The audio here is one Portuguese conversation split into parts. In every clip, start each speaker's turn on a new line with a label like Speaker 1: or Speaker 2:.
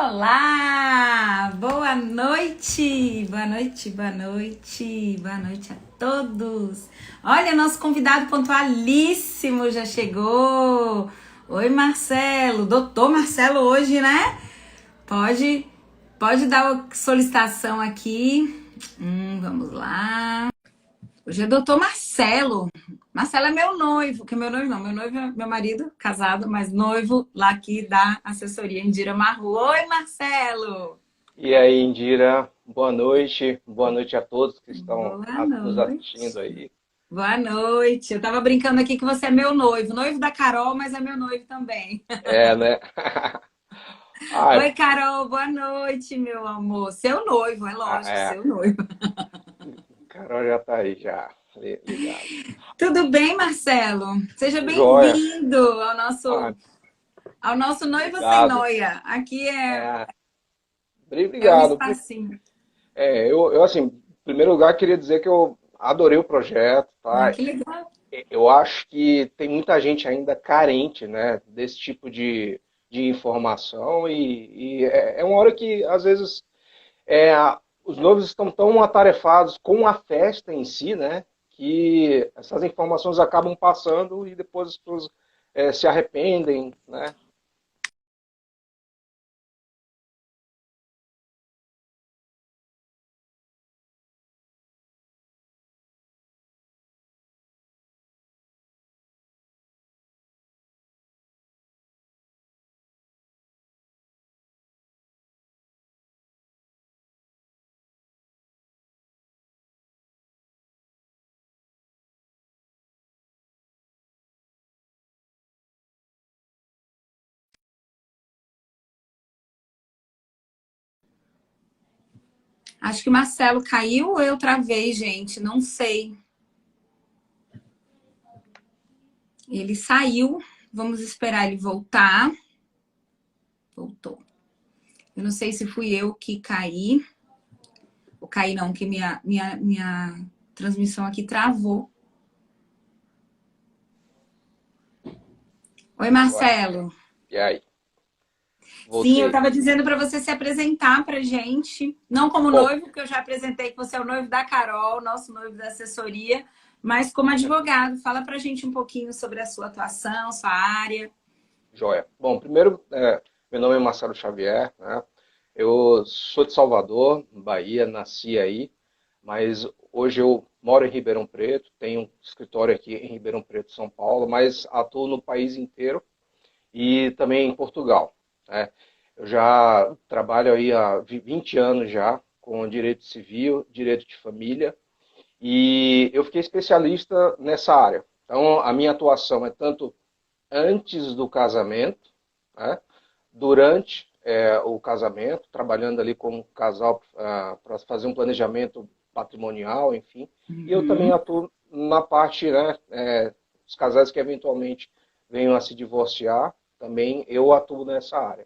Speaker 1: Olá! Boa noite! Boa noite, boa noite, boa noite a todos! Olha, nosso convidado pontualíssimo já chegou! Oi, Marcelo! Doutor Marcelo hoje, né? Pode dar a solicitação aqui. Vamos lá. Hoje é doutor Marcelo. Marcelo é meu noivo, que meu noivo não, meu noivo é meu marido, casado, mas noivo lá aqui da assessoria Indira Marru. Oi, Marcelo!
Speaker 2: E aí, Indira, boa noite a todos que estão
Speaker 1: Boa
Speaker 2: nos assistindo
Speaker 1: noite.
Speaker 2: aí.
Speaker 1: Boa noite. Eu tava brincando aqui que você é meu noivo, noivo da Carol, mas é meu noivo também.
Speaker 2: É, né? Ah,
Speaker 1: Oi, Carol, boa noite, meu amor. Seu noivo, é lógico,
Speaker 2: é,
Speaker 1: seu noivo.
Speaker 2: Carol já tá aí, já ligado.
Speaker 1: Tudo bem, Marcelo? Seja
Speaker 2: Joia.
Speaker 1: bem-vindo ao
Speaker 2: Ah,
Speaker 1: nosso Noivo Sem
Speaker 2: obrigado.
Speaker 1: Noia. Aqui
Speaker 2: É,
Speaker 1: é um
Speaker 2: obrigado.
Speaker 1: espacinho.
Speaker 2: Eu, assim, em primeiro lugar, queria dizer que eu adorei o projeto,
Speaker 1: Ah,
Speaker 2: tá?
Speaker 1: que legal.
Speaker 2: Eu acho que tem muita gente ainda carente, né, desse tipo de informação e é uma hora que, às vezes, É, os noivos estão tão atarefados com a festa em si, né? Que essas informações acabam passando e depois as pessoas se arrependem, né?
Speaker 1: Acho que o Marcelo caiu ou eu travei, gente. Não sei. Ele saiu. Vamos esperar ele voltar. Voltou. Eu não sei se fui eu que caí. Ou caí não, que minha transmissão aqui travou. Oi,
Speaker 2: Ué,
Speaker 1: Marcelo.
Speaker 2: e aí?
Speaker 1: Sim, eu
Speaker 2: Voltei.
Speaker 1: estava dizendo para você se apresentar para gente. Não como
Speaker 2: Bom,
Speaker 1: noivo, porque eu já apresentei que você é o noivo da Carol, nosso noivo da assessoria, mas como advogado. Fala para gente um pouquinho sobre a sua atuação, sua área.
Speaker 2: joia. Bom, primeiro, meu nome é Marcelo Xavier, né? Eu sou de Salvador, Bahia, nasci aí, mas hoje eu moro em Ribeirão Preto, tenho um escritório aqui em Ribeirão Preto, São Paulo, mas atuo no país inteiro e também em Portugal, né? Eu já trabalho aí há 20 anos já com direito civil, direito de família, e eu fiquei especialista nessa área. Então, a minha atuação é tanto antes do casamento, né, durante o casamento, trabalhando ali como casal para fazer um planejamento patrimonial, enfim, e eu também
Speaker 1: Uhum.
Speaker 2: atuo na parte, né, os casais que eventualmente venham a se divorciar, também eu atuo nessa área.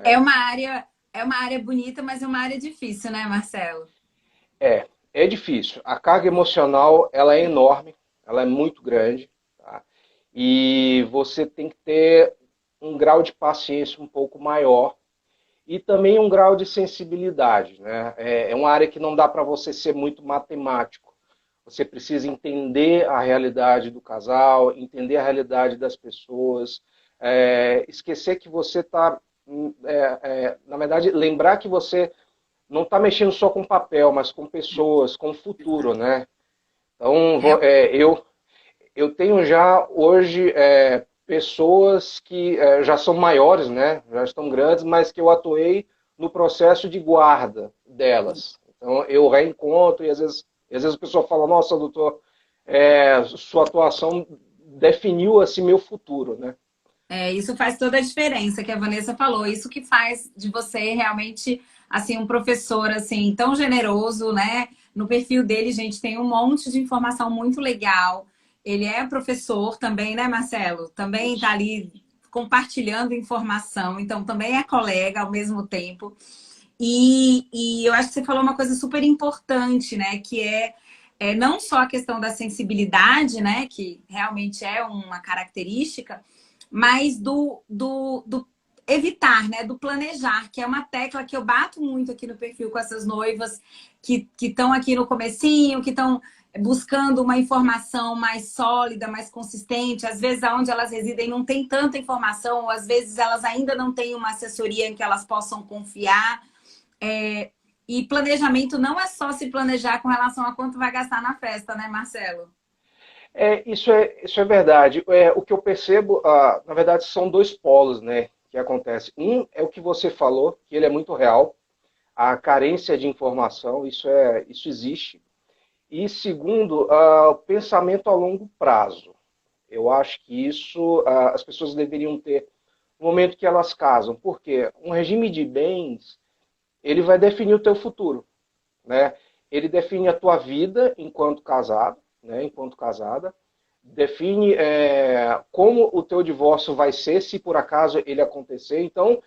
Speaker 1: É uma área, é uma área bonita, mas é uma área difícil, né, Marcelo?
Speaker 2: É, é difícil. A carga emocional, ela é enorme, ela é muito grande, tá? E você tem que ter um grau de paciência um pouco maior e também um grau de sensibilidade, né? É uma área que não dá para você ser muito matemático. Você precisa entender a realidade do casal, entender a realidade das pessoas, esquecer que você está, na verdade, lembrar que você não está mexendo só com papel, mas com pessoas, com o futuro, né? Então,
Speaker 1: É,
Speaker 2: eu tenho já hoje pessoas que já são maiores, né? Já estão grandes, mas que eu atuei no processo de guarda delas. Então, eu reencontro e às vezes a pessoa fala, nossa, doutor, sua atuação definiu assim meu futuro, né?
Speaker 1: isso faz toda a diferença que a Vanessa falou. Isso que faz de você realmente assim um professor assim tão generoso, né? No perfil dele, gente, tem um monte de informação muito legal. Ele é professor também, né, Marcelo? Também está
Speaker 2: Isso.
Speaker 1: ali compartilhando informação, então também é colega ao mesmo tempo. E eu acho que você falou uma coisa super importante, né? Que é não só a questão da sensibilidade, né? Que realmente é uma característica, mas evitar, né? Do planejar, que é uma tecla que eu bato muito aqui no perfil com essas noivas que estão aqui no comecinho, que estão buscando uma informação mais sólida, mais consistente. Às vezes, aonde elas residem não tem tanta informação, ou às vezes elas ainda não têm uma assessoria em que elas possam confiar. E planejamento não é só se planejar com relação a quanto vai gastar na festa, né, Marcelo?
Speaker 2: Isso é verdade. O que eu percebo, na verdade, são dois polos, né, que acontece. Um é o que você falou, que ele é muito real, a carência de informação, isso existe. E segundo, o pensamento a longo prazo. Eu acho que isso as pessoas deveriam ter no momento que elas casam, porque um regime de bens, ele vai definir o teu futuro, né? Ele define a tua vida enquanto casado, né? Enquanto casada, define como o teu divórcio vai ser se por acaso ele acontecer. Então,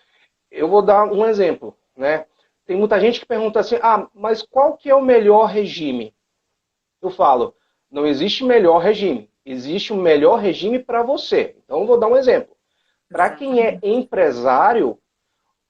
Speaker 2: eu vou dar um exemplo, né? Tem muita gente que pergunta assim, mas qual que é o melhor regime? Eu falo, não existe melhor regime, existe um melhor regime para você. Então, eu vou dar um exemplo. Para quem é empresário,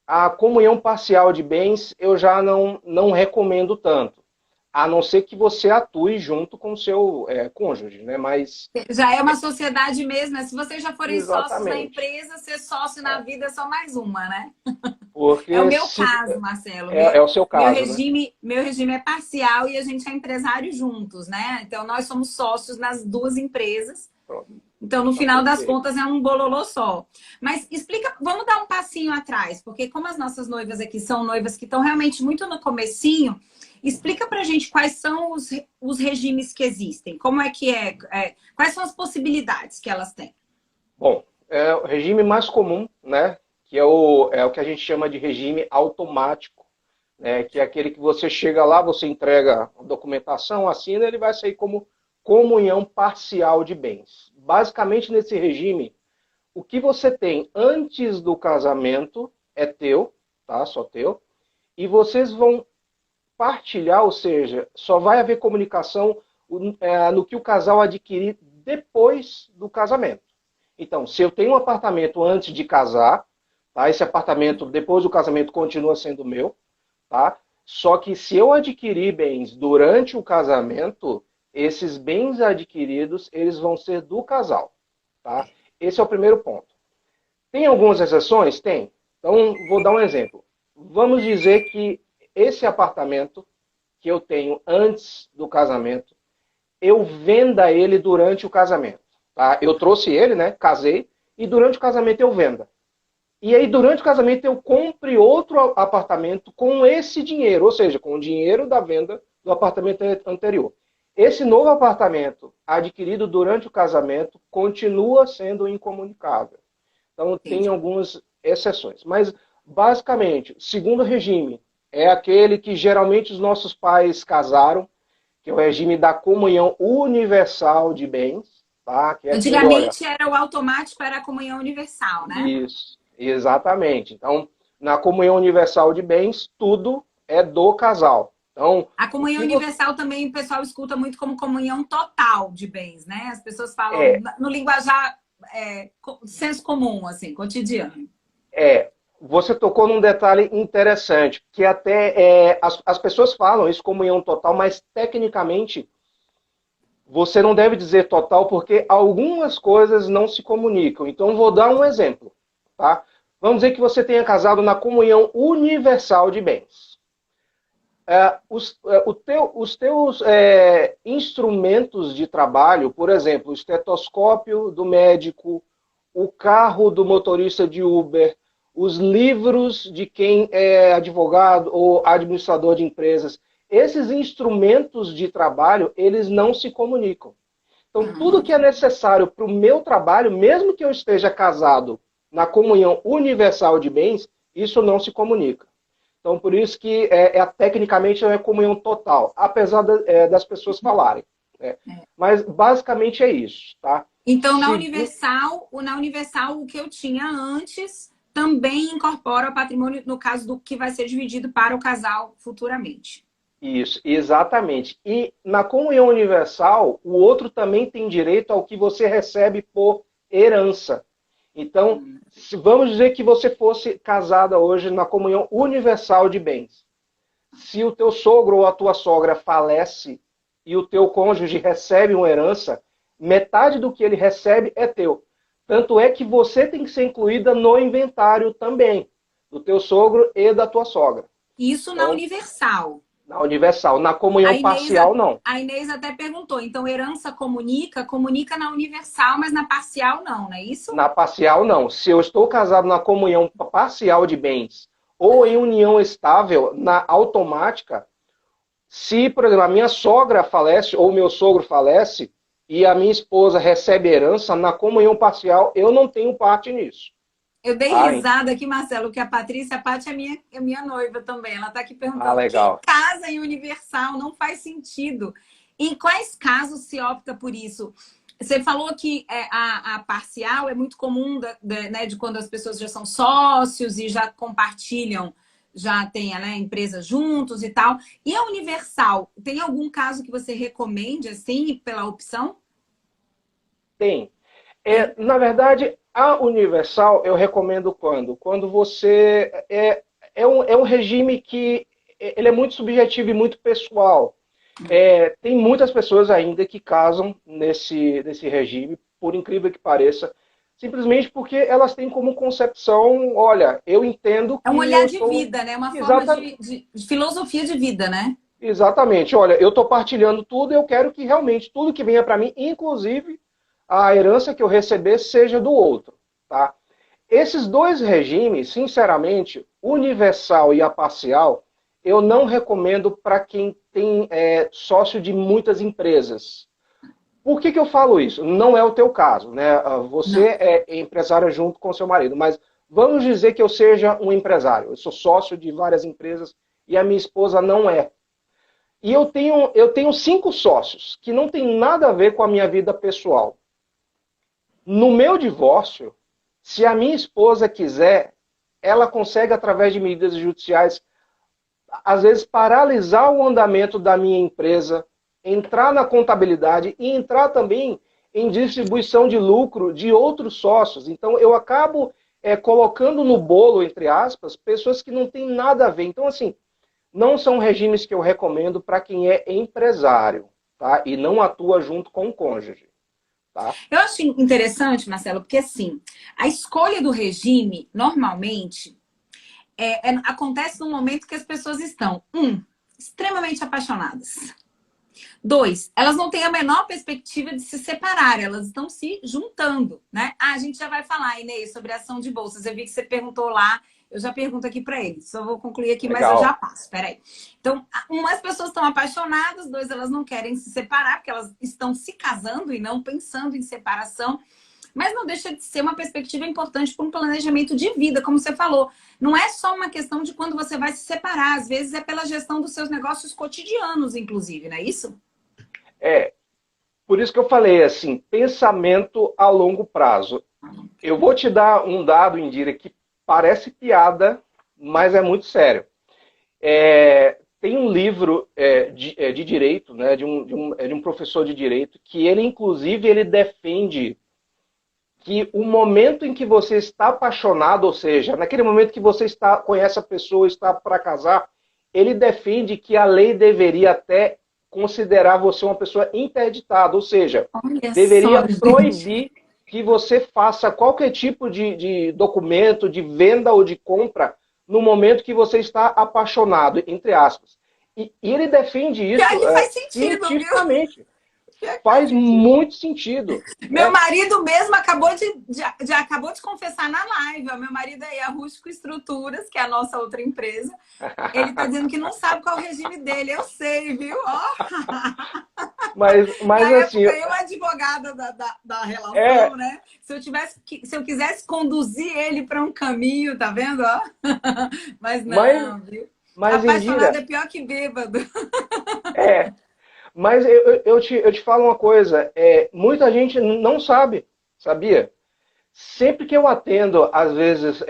Speaker 2: a comunhão parcial de bens eu já não recomendo tanto. A não ser que você atue junto com o seu cônjuge, né? Mas.
Speaker 1: Já é uma sociedade mesmo, né? Se vocês já forem sócios na
Speaker 2: Exatamente.
Speaker 1: empresa, ser sócio na vida é só mais uma, né? É o
Speaker 2: Porque
Speaker 1: meu caso, Marcelo.
Speaker 2: é o seu caso, né?
Speaker 1: Meu regime é parcial e a gente é empresário juntos, né? Então, nós somos sócios nas duas empresas.
Speaker 2: Pronto.
Speaker 1: Então, no
Speaker 2: Tá
Speaker 1: final das
Speaker 2: perfeito.
Speaker 1: contas, é um bololô só. Mas explica, vamos dar um passinho atrás, porque como as nossas noivas aqui são noivas que estão realmente muito no comecinho, explica pra gente quais são os regimes que existem, como é que quais são as possibilidades que elas têm.
Speaker 2: Bom, o regime mais comum, né? Que é o que a gente chama de regime automático, né, que é aquele que você chega lá, você entrega a documentação, assina, ele vai sair como comunhão parcial de bens. Basicamente, nesse regime, o que você tem antes do casamento é teu, tá? Só teu, e vocês vão partilhar, ou seja, só vai haver comunicação no que o casal adquirir depois do casamento. Então, se eu tenho um apartamento antes de casar, tá? Esse apartamento, depois do casamento, continua sendo meu, tá? Só que se eu adquirir bens durante o casamento, esses bens adquiridos, eles vão ser do casal, tá? Esse é o primeiro ponto. Tem algumas exceções? Tem. Então, vou dar um exemplo. Vamos dizer que esse apartamento que eu tenho antes do casamento, eu venda ele durante o casamento, tá? Eu trouxe ele, né? Casei, e durante o casamento eu venda. E aí, durante o casamento, eu compre outro apartamento com esse dinheiro, ou seja, com o dinheiro da venda do apartamento anterior. Esse novo apartamento, adquirido durante o casamento, continua sendo incomunicável. Então, tem
Speaker 1: Entendi.
Speaker 2: algumas exceções. Mas, basicamente, o segundo regime é aquele que geralmente os nossos pais casaram, que é o regime da comunhão universal de bens, tá? Que é aquele, olha,
Speaker 1: Antigamente era o automático, era a comunhão universal, né?
Speaker 2: isso, exatamente. Então, na comunhão universal de bens, tudo é do casal. Então,
Speaker 1: A
Speaker 2: o
Speaker 1: comunhão
Speaker 2: que você
Speaker 1: universal também o pessoal escuta muito como comunhão total de bens, né? As pessoas falam
Speaker 2: é,
Speaker 1: no linguajar senso comum, assim, cotidiano.
Speaker 2: é, você tocou num detalhe interessante, que até as pessoas falam isso comunhão total, mas tecnicamente você não deve dizer total porque algumas coisas não se comunicam. Então, vou dar um exemplo, tá? Vamos dizer que você tenha casado na comunhão universal de bens. Os teus instrumentos de trabalho, por exemplo, o estetoscópio do médico, o carro do motorista de Uber, os livros de quem é advogado ou administrador de empresas, esses instrumentos de trabalho, eles não se comunicam. Então, tudo que é necessário para o meu trabalho, mesmo que eu esteja casado na comunhão universal de bens, isso não se comunica. Então, por isso que tecnicamente não é comunhão total, apesar das pessoas falarem. Né? Mas, basicamente, é isso. Tá?
Speaker 1: Então, na Universal, o que eu tinha antes também incorpora o patrimônio, no caso do que vai ser dividido para o casal futuramente.
Speaker 2: Isso, exatamente. E na comunhão universal, o outro também tem direito ao que você recebe por herança. Então, vamos dizer que você fosse casada hoje na comunhão universal de bens. Se o teu sogro ou a tua sogra falece e o teu cônjuge recebe uma herança, metade do que ele recebe é teu. Tanto é que você tem que ser incluída no inventário também, do teu sogro e da tua sogra.
Speaker 1: Isso na
Speaker 2: Então,
Speaker 1: universal.
Speaker 2: na universal. Na
Speaker 1: A
Speaker 2: comunhão
Speaker 1: Inês,
Speaker 2: parcial, não.
Speaker 1: a Inês até perguntou, então herança comunica, comunica na universal, mas na parcial não é isso?
Speaker 2: Na parcial, não. Se eu estou casado na comunhão parcial de bens ou em união estável, na automática, se, por exemplo, a minha sogra falece ou meu sogro falece e a minha esposa recebe herança, na comunhão parcial, eu não tenho parte nisso.
Speaker 1: Eu dei
Speaker 2: Tá?
Speaker 1: risada aqui, Marcelo, que a Patrícia, a Paty é minha noiva também. Ela está aqui perguntando, quem
Speaker 2: Legal.
Speaker 1: casa em universal não faz sentido. Em quais casos se opta por isso? Você falou que a parcial é muito comum né, de quando as pessoas já são sócios e já compartilham, já tem né, empresa juntos e tal. E a universal, tem algum caso que você recomende, assim, pela opção?
Speaker 2: Tem. Na verdade, a universal eu recomendo quando? Quando você... É um regime que ele é muito subjetivo e muito pessoal. Tem muitas pessoas ainda que casam nesse regime, por incrível que pareça, simplesmente porque elas têm como concepção, olha, eu entendo
Speaker 1: É
Speaker 2: que
Speaker 1: um olhar
Speaker 2: eu
Speaker 1: de
Speaker 2: estou...
Speaker 1: vida, né? Uma forma
Speaker 2: Exatamente.
Speaker 1: de filosofia de vida, né?
Speaker 2: Exatamente. Olha, eu estou partilhando tudo, eu quero que realmente tudo que venha para mim, inclusive a herança que eu receber, seja do outro. Tá? Esses dois regimes, sinceramente, universal e a parcial, eu não recomendo para quem tem sócio de muitas empresas. Por que eu falo isso? Não é o teu caso, né? Você
Speaker 1: Não.
Speaker 2: é empresária junto com seu marido, mas vamos dizer que eu seja um empresário. Eu sou sócio de várias empresas e a minha esposa não é. E eu tenho 5 sócios, que não tem nada a ver com a minha vida pessoal. No meu divórcio, se a minha esposa quiser, ela consegue, através de medidas judiciais, às vezes paralisar o andamento da minha empresa, entrar na contabilidade e entrar também em distribuição de lucro de outros sócios. Então, eu acabo colocando no bolo, entre aspas, pessoas que não têm nada a ver. Então, assim, não são regimes que eu recomendo para quem é empresário, tá? E não atua junto com o cônjuge, tá?
Speaker 1: Eu acho interessante, Marcelo, porque assim, a escolha do regime, normalmente, acontece no momento que as pessoas estão, extremamente apaixonadas. 2, elas não têm a menor perspectiva de se separar, elas estão se juntando, né? A gente já vai falar, Inês, sobre ação de bolsas. Eu vi que você perguntou lá, eu já pergunto aqui para ele. Só vou concluir aqui, mas eu já
Speaker 2: Legal.
Speaker 1: passo. Peraí. Então, umas pessoas estão apaixonadas, 2, elas não querem se separar, porque elas estão se casando e não pensando em separação. Mas não deixa de ser uma perspectiva importante para um planejamento de vida, como você falou. Não é só uma questão de quando você vai se separar, às vezes é pela gestão dos seus negócios cotidianos, inclusive, não é isso?
Speaker 2: Por isso que eu falei assim, pensamento a longo prazo. Eu vou te dar um dado, Indira, que parece piada, mas é muito sério. Tem um livro de direito, né, de um professor de direito, que ele, inclusive, ele defende que o momento em que você está apaixonado, ou seja, naquele momento que você conhece a pessoa, está para casar, ele defende que a lei deveria até considerar você uma pessoa interditada, ou seja,
Speaker 1: Olha
Speaker 2: deveria
Speaker 1: só, gente.
Speaker 2: proibir que você faça qualquer tipo de documento, de venda ou de compra no momento que você está apaixonado, entre aspas. E ele defende isso
Speaker 1: Pior que faz sentido, viu?
Speaker 2: cientificamente.
Speaker 1: Pior que faz
Speaker 2: Faz
Speaker 1: sentido.
Speaker 2: muito sentido.
Speaker 1: Meu marido mesmo acabou de confessar na live. Ó, meu marido aí, a Rústico Estruturas, que é a nossa outra empresa. Ele tá dizendo que não sabe qual é o regime dele. Eu sei, viu? Ó.
Speaker 2: Mas
Speaker 1: Na
Speaker 2: assim,
Speaker 1: época, eu, advogada da relação, né? Se eu quisesse conduzir ele para um caminho, tá vendo? Ó? Mas não, viu?
Speaker 2: mas
Speaker 1: Apaixonado
Speaker 2: Indira,
Speaker 1: é pior que bêbado.
Speaker 2: é, mas eu te falo uma coisa, muita gente não sabe, sabia? Sempre que eu atendo, às vezes,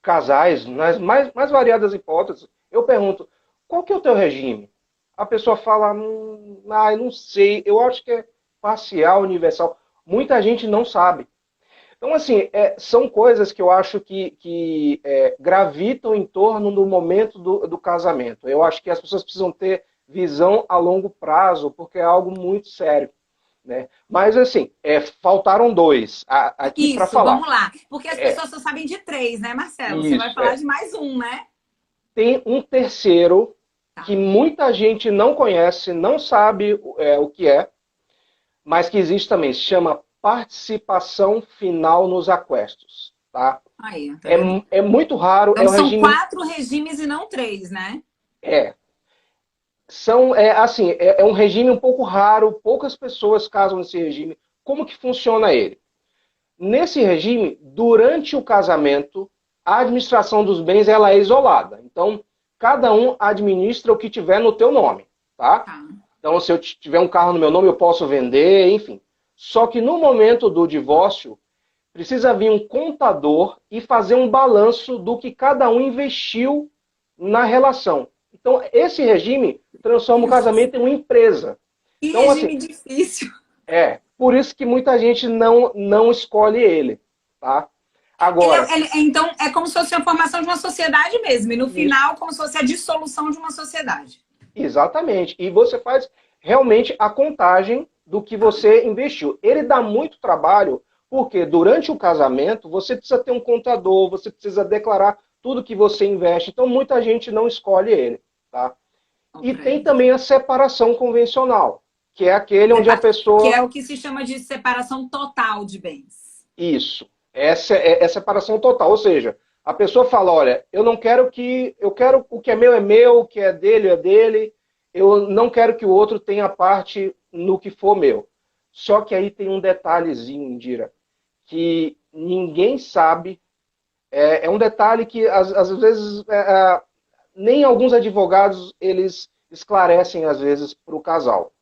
Speaker 2: casais, nas mais variadas hipóteses, eu pergunto, qual que é o teu regime? A pessoa fala, eu não sei, eu acho que é parcial, universal. Muita gente não sabe. Então, assim, são coisas que eu acho que gravitam em torno do momento do casamento. Eu acho que as pessoas precisam ter visão a longo prazo, porque é algo muito sério. Né? Mas, assim, faltaram dois aqui para
Speaker 1: Isso,
Speaker 2: falar.
Speaker 1: vamos lá. Porque as
Speaker 2: É,
Speaker 1: pessoas só sabem de três, né, Marcelo? Você vai
Speaker 2: isso,
Speaker 1: falar de mais um, né?
Speaker 2: Tem um terceiro que
Speaker 1: Tá.
Speaker 2: muita gente não conhece, não sabe o que é, mas que existe também. Se chama participação final nos aquestos. Tá?
Speaker 1: Aí, tá
Speaker 2: É,
Speaker 1: vendo?
Speaker 2: é muito raro, é
Speaker 1: Então
Speaker 2: o
Speaker 1: são
Speaker 2: regime.
Speaker 1: 4 regimes e não 3, né?
Speaker 2: É. Assim, é um regime um pouco raro, poucas pessoas casam nesse regime. Como que funciona ele? Nesse regime, durante o casamento, a administração dos bens ela é isolada. Então, cada um administra o que tiver no teu nome, tá?
Speaker 1: Tá.
Speaker 2: Então, se eu tiver um carro no meu nome, eu posso vender, enfim. Só que no momento do divórcio, precisa vir um contador e fazer um balanço do que cada um investiu na relação. Então, esse regime transforma o casamento em uma empresa.
Speaker 1: Que
Speaker 2: Então, assim,
Speaker 1: regime difícil.
Speaker 2: por isso que muita gente não escolhe ele, tá?
Speaker 1: Ele,
Speaker 2: Agora,
Speaker 1: então, é como se fosse a formação de uma sociedade mesmo. E no
Speaker 2: isso,
Speaker 1: final, como se fosse a dissolução de uma sociedade.
Speaker 2: exatamente. E você faz realmente a contagem do que
Speaker 1: Tá.
Speaker 2: você investiu. Ele dá muito trabalho, porque durante o casamento você precisa ter um contador, você precisa declarar tudo que você investe. Então, muita gente não escolhe ele, tá? E tem
Speaker 1: Compreendo.
Speaker 2: também a separação convencional, que é aquele onde a
Speaker 1: Que
Speaker 2: pessoa.
Speaker 1: é o que se chama de separação total de bens.
Speaker 2: Isso. Essa é separação total. Ou seja, a pessoa fala: olha, eu não quero que. Eu quero o que é meu, o que é dele. Eu não quero que o outro tenha parte no que for meu. Só que aí tem um detalhezinho, Indira, que ninguém sabe. É um detalhe que às vezes nem alguns advogados eles esclarecem às vezes para o casal.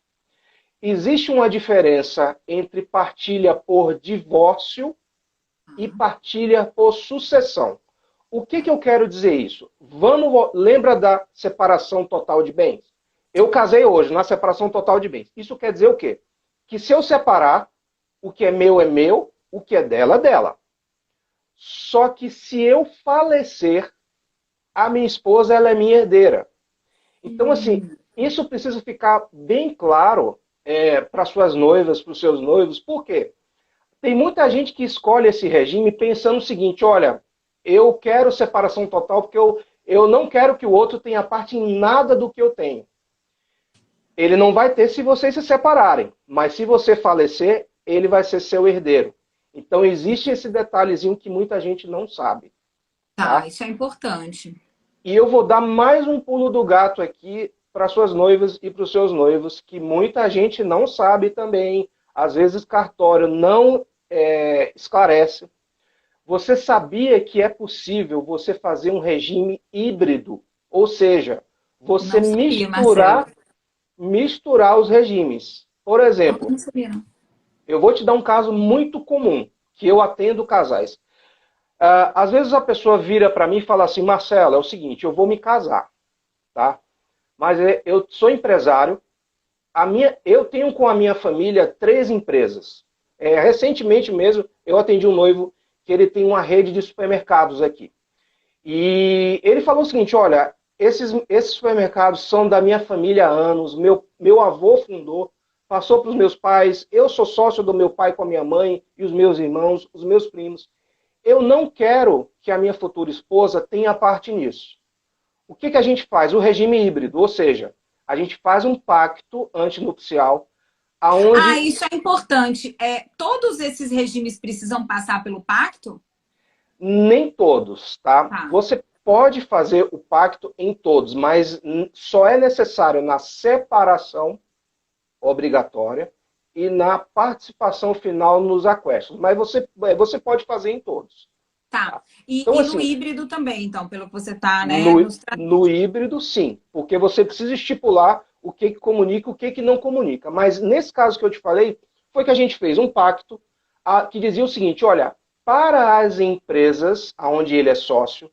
Speaker 2: Existe uma diferença entre partilha por divórcio e partilha por sucessão. O que eu quero dizer isso? Lembra da separação total de bens? Eu casei hoje na separação total de bens. Isso quer dizer o quê? Que se eu separar, o que é meu, o que é dela é dela. Só que se eu falecer, a minha esposa ela é minha herdeira. Então, assim, isso precisa ficar bem claro para suas noivas, para os seus noivos. Por quê? Tem muita gente que escolhe esse regime pensando o seguinte: olha, eu quero separação total porque eu não quero que o outro tenha parte em nada do que eu tenho. Ele não vai ter se vocês se separarem, mas se você falecer, ele vai ser seu herdeiro. Então existe esse detalhezinho que muita gente não sabe.
Speaker 1: Tá,
Speaker 2: Tá?
Speaker 1: isso é importante.
Speaker 2: E eu vou dar mais um pulo do gato aqui para suas noivas e para os seus noivos, que muita gente não sabe também. Às vezes cartório não esclarece. Você sabia que é possível você fazer um regime híbrido? Ou seja, você
Speaker 1: Não sabia, Marcelo.
Speaker 2: misturar os regimes. Por exemplo,
Speaker 1: Não sabia, não.
Speaker 2: eu vou te dar um caso muito comum, que eu atendo casais. Às vezes a pessoa vira para mim e fala assim: Marcelo, é o seguinte, eu vou me casar, tá? Mas eu sou empresário, eu tenho com a minha família 3 empresas. Recentemente mesmo, eu atendi um noivo que ele tem uma rede de supermercados aqui. E ele falou o seguinte: olha, esses supermercados são da minha família há anos, meu avô fundou, passou para os meus pais, eu sou sócio do meu pai com a minha mãe e os meus irmãos, os meus primos. Eu não quero que a minha futura esposa tenha parte nisso. O que a gente faz? O regime híbrido, ou seja, a gente faz um pacto antinupcial,
Speaker 1: Ah,
Speaker 2: aonde
Speaker 1: isso é importante. Todos esses regimes precisam passar pelo pacto?
Speaker 2: nem todos, tá?
Speaker 1: Tá.
Speaker 2: Você pode fazer o pacto em todos, mas só é necessário na separação obrigatória e na participação final nos aquestos. Mas você pode fazer em todos.
Speaker 1: Tá.
Speaker 2: Tá? Então,
Speaker 1: E no
Speaker 2: assim,
Speaker 1: híbrido também, então, pelo que você tá, né?
Speaker 2: no híbrido, sim, porque você precisa estipular o que comunica e o que não comunica. Mas nesse caso que eu te falei, foi que a gente fez um pacto que dizia o seguinte: olha, para as empresas onde ele é sócio,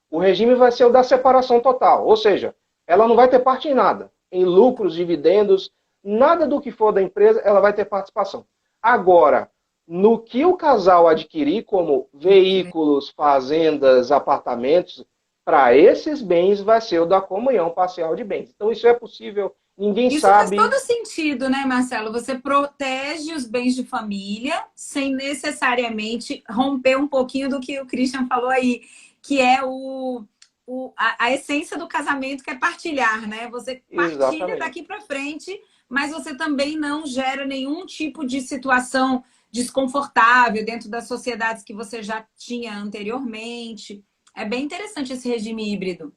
Speaker 2: o regime vai ser o da separação total, ou seja, ela não vai ter parte em nada, em lucros, dividendos, nada do que for da empresa, ela vai ter participação. Agora, no que o casal adquirir como veículos, fazendas, apartamentos, para esses bens vai ser o da comunhão parcial de bens. Então isso é possível, ninguém
Speaker 1: Isso faz todo
Speaker 2: sabe.
Speaker 1: sentido, né, Marcelo? Você protege os bens de família sem necessariamente romper um pouquinho do que o Christian falou aí, que é a essência do casamento, que é partilhar, né? Você partilha
Speaker 2: Exatamente.
Speaker 1: daqui para frente, mas você também não gera nenhum tipo de situação desconfortável dentro das sociedades que você já tinha anteriormente. É bem interessante esse regime híbrido.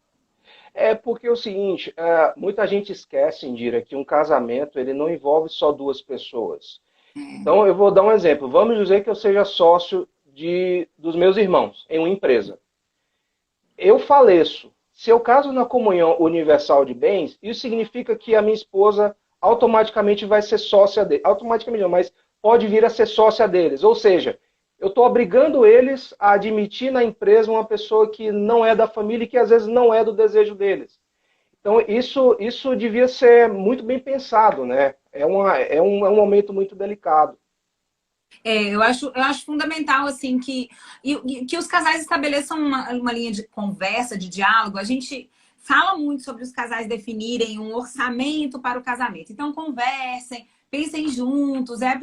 Speaker 2: É porque é o seguinte, muita gente esquece, Indira, que um casamento ele não envolve só duas pessoas. Então, eu vou dar um exemplo. Vamos dizer que eu seja sócio dos meus irmãos em uma empresa. Eu faleço. Se eu caso na comunhão universal de bens, isso significa que a minha esposa automaticamente vai ser sócia dele. Automaticamente não, mas pode vir a ser sócia deles. Ou seja, eu estou obrigando eles a admitir na empresa uma pessoa que não é da família e que às vezes não é do desejo deles. Então, isso devia ser muito bem pensado, né? É um momento muito delicado.
Speaker 1: Eu acho fundamental, assim, que os casais estabeleçam uma linha de conversa, de diálogo. A gente fala muito sobre os casais definirem um orçamento para o casamento. Então, conversem, pensem juntos. É a